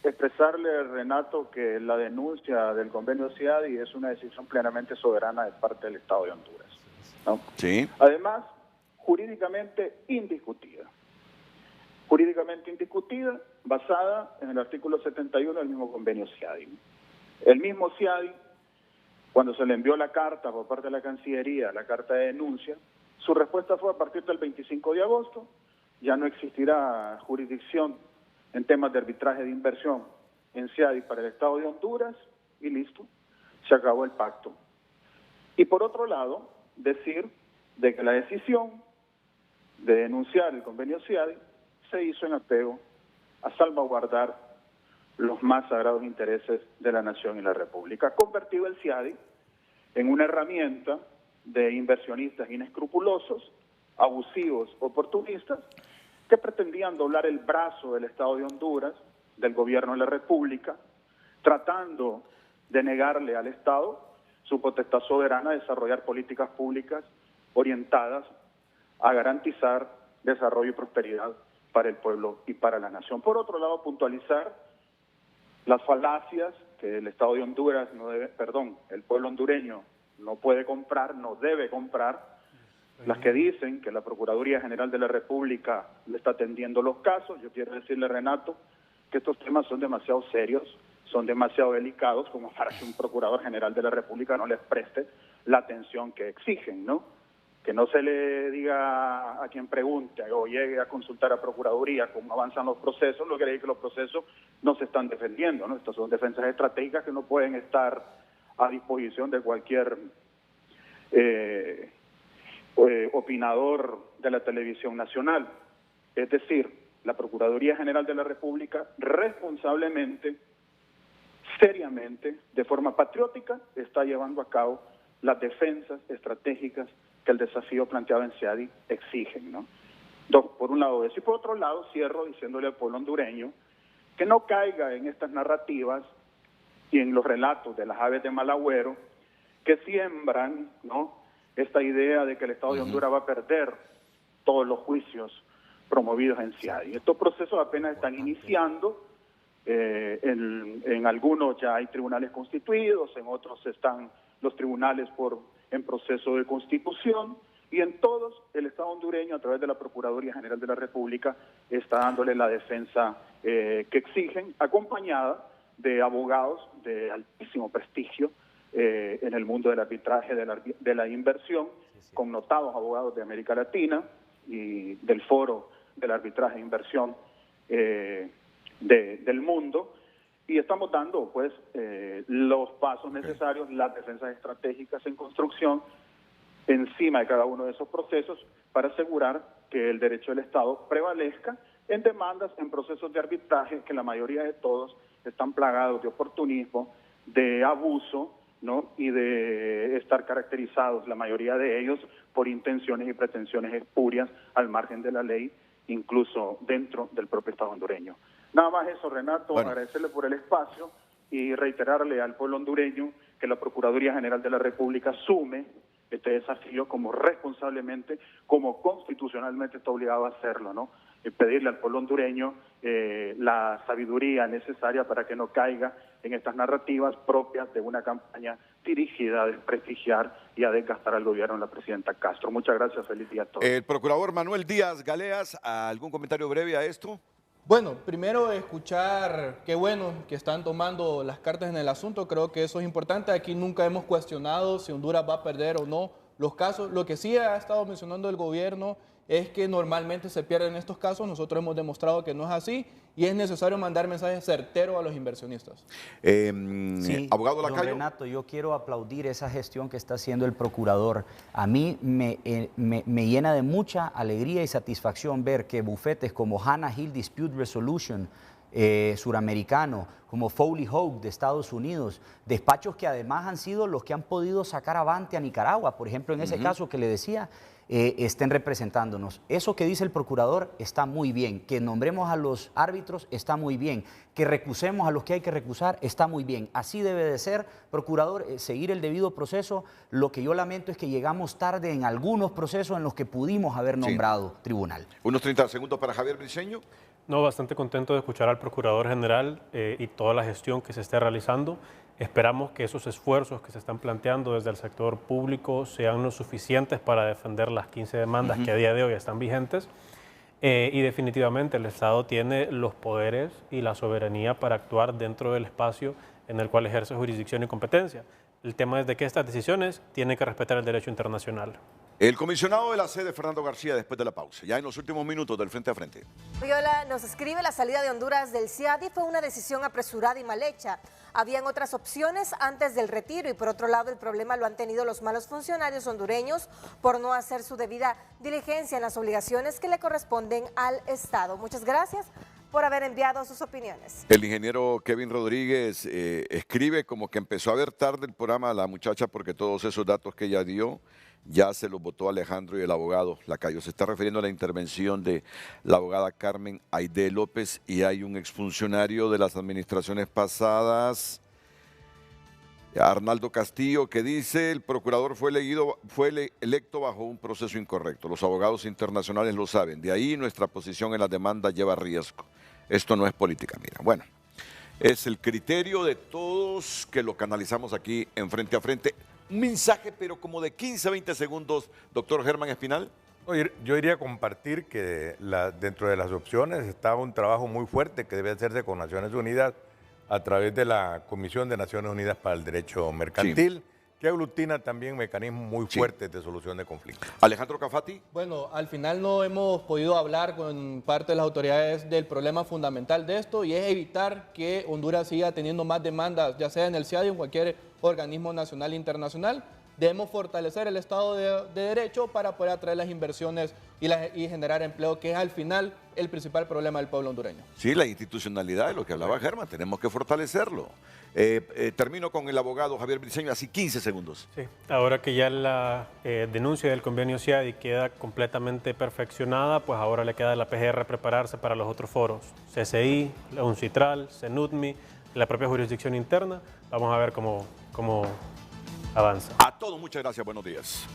expresarle, Renato, que la denuncia del convenio CIADI es una decisión plenamente soberana de parte del Estado de Honduras, ¿no? Sí. Además, jurídicamente indiscutida. Jurídicamente indiscutida, basada en el artículo 71 del mismo convenio CIADI. El mismo CIADI, cuando se le envió la carta por parte de la Cancillería, la carta de denuncia, su respuesta fue: a partir del 25 de agosto ya no existirá jurisdicción en temas de arbitraje de inversión en CIADI para el Estado de Honduras, y listo, se acabó el pacto. Y por otro lado, decir de que la decisión de denunciar el convenio CIADI se hizo en apego a salvaguardar los más sagrados intereses de la nación y la república. Ha convertido el CIADI en una herramienta de inversionistas inescrupulosos, abusivos, oportunistas, que pretendían doblar el brazo del Estado de Honduras, del gobierno de la república, tratando de negarle al Estado su potestad soberana de desarrollar políticas públicas orientadas a garantizar desarrollo y prosperidad para el pueblo y para la nación. Por otro lado, puntualizar las falacias que el Estado de Honduras no debe, el pueblo hondureño no puede comprar, no debe comprar, las que dicen que la Procuraduría General de la República le está atendiendo los casos. Yo quiero decirle, Renato, que estos temas son demasiado serios, son demasiado delicados como para que un Procurador General de la República no les preste la atención que exigen, ¿no? Que no se le diga a quien pregunte o llegue a consultar a Procuraduría cómo avanzan los procesos, lo que decir que los procesos no se están defendiendo, ¿no? Estas son defensas estratégicas que no pueden estar a disposición de cualquier opinador de la televisión nacional. Es decir, la Procuraduría General de la República responsablemente, seriamente, de forma patriótica, está llevando a cabo las defensas estratégicas que el desafío planteado en CIADI exigen, ¿no? Por un lado eso, y por otro lado cierro diciéndole al pueblo hondureño que no caiga en estas narrativas y en los relatos de las aves de mal agüero que siembran, ¿no?, esta idea de que el Estado de Honduras va a perder todos los juicios promovidos en CIADI. Estos procesos apenas están iniciando, en algunos ya hay tribunales constituidos, en otros están los tribunales en proceso de constitución, y en todos el Estado hondureño, a través de la Procuraduría General de la República, está dándole la defensa que exigen, acompañada de abogados de altísimo prestigio en el mundo del arbitraje, de la inversión, con notados abogados de América Latina y del Foro del Arbitraje e Inversión del mundo, y estamos dando pues los pasos necesarios, las defensas estratégicas en construcción encima de cada uno de esos procesos para asegurar que el derecho del Estado prevalezca en demandas, en procesos de arbitraje que la mayoría de todos están plagados de oportunismo, de abuso, ¿no?, y de estar caracterizados, la mayoría de ellos, por intenciones y pretensiones espurias al margen de la ley, incluso dentro del propio Estado hondureño. Nada más eso, Renato, bueno, agradecerle por el espacio y reiterarle al pueblo hondureño que la Procuraduría General de la República asume este desafío como responsablemente, como constitucionalmente está obligado a hacerlo, ¿no? Y pedirle al pueblo hondureño la sabiduría necesaria para que no caiga en estas narrativas propias de una campaña dirigida a desprestigiar y a desgastar al gobierno de la presidenta Castro. Muchas gracias, feliz día a todos. El procurador Manuel Díaz Galeas, ¿algún comentario breve a esto? Bueno, primero escuchar, qué bueno que están tomando las cartas en el asunto, creo que eso es importante. Aquí nunca hemos cuestionado si Honduras va a perder o no los casos. Lo que sí ha estado mencionando el gobierno es que normalmente se pierden estos casos. Nosotros hemos demostrado que no es así y es necesario mandar mensajes certeros a los inversionistas. Sí, abogado Lacayo. Renato, yo quiero aplaudir esa gestión que está haciendo el procurador. A mí me llena de mucha alegría y satisfacción ver que bufetes como Hannah Hill Dispute Resolution suramericano, como Foley Hoag de Estados Unidos, despachos que además han sido los que han podido sacar avante a Nicaragua, por ejemplo, en ese caso que le decía, estén representándonos. Eso que dice el procurador está muy bien, que nombremos a los árbitros está muy bien, que recusemos a los que hay que recusar está muy bien. Así debe de ser, procurador, seguir el debido proceso. Lo que yo lamento es que llegamos tarde en algunos procesos en los que pudimos haber nombrado tribunal. Unos 30 segundos para Javier Briceño. No, bastante contento de escuchar al Procurador General y toda la gestión que se esté realizando. Esperamos que esos esfuerzos que se están planteando desde el sector público sean los suficientes para defender las 15 demandas que a día de hoy están vigentes. Y definitivamente el Estado tiene los poderes y la soberanía para actuar dentro del espacio en el cual ejerce jurisdicción y competencia. El tema es de que estas decisiones tienen que respetar el derecho internacional. El comisionado de la sede, Fernando García, después de la pausa, ya en los últimos minutos del frente a frente. Viola nos escribe: la salida de Honduras del CIADI fue una decisión apresurada y mal hecha. Habían otras opciones antes del retiro y por otro lado el problema lo han tenido los malos funcionarios hondureños por no hacer su debida diligencia en las obligaciones que le corresponden al Estado. Muchas gracias por haber enviado sus opiniones. El ingeniero Kevin Rodríguez escribe como que empezó a ver tarde el programa la muchacha porque todos esos datos que ella dio ya se los votó Alejandro y el abogado Lacayo. Se está refiriendo a la intervención de la abogada Carmen Aide López y hay un exfuncionario de las administraciones pasadas, Arnaldo Castillo, que dice: el procurador fue electo bajo un proceso incorrecto. Los abogados internacionales lo saben. De ahí nuestra posición en la demanda lleva riesgo. Esto no es política, mira. Bueno, es el criterio de todos que lo canalizamos aquí en Frente a Frente. Un mensaje, pero como de 15 a 20 segundos, doctor Germán Espinal. Yo iría a compartir que dentro de las opciones estaba un trabajo muy fuerte que debe hacerse con Naciones Unidas a través de la Comisión de Naciones Unidas para el Derecho Mercantil, que aglutina también mecanismos muy fuertes de solución de conflictos. Alejandro Cafati. Bueno, al final no hemos podido hablar con parte de las autoridades del problema fundamental de esto y es evitar que Honduras siga teniendo más demandas, ya sea en el CIADI o en cualquier organismo nacional e internacional. Debemos fortalecer el Estado de Derecho para poder atraer las inversiones y generar empleo, que es al final el principal problema del pueblo hondureño. Sí, la institucionalidad de lo que hablaba Germán, tenemos que fortalecerlo. Termino con el abogado Javier Briceño, así 15 segundos. Sí, ahora que ya la denuncia del convenio CIADI queda completamente perfeccionada, pues ahora le queda a la PGR prepararse para los otros foros, CCI, la UNCITRAL, CENUTMI, la propia jurisdicción interna. Vamos a ver cómo avanza. A todos, muchas gracias, buenos días.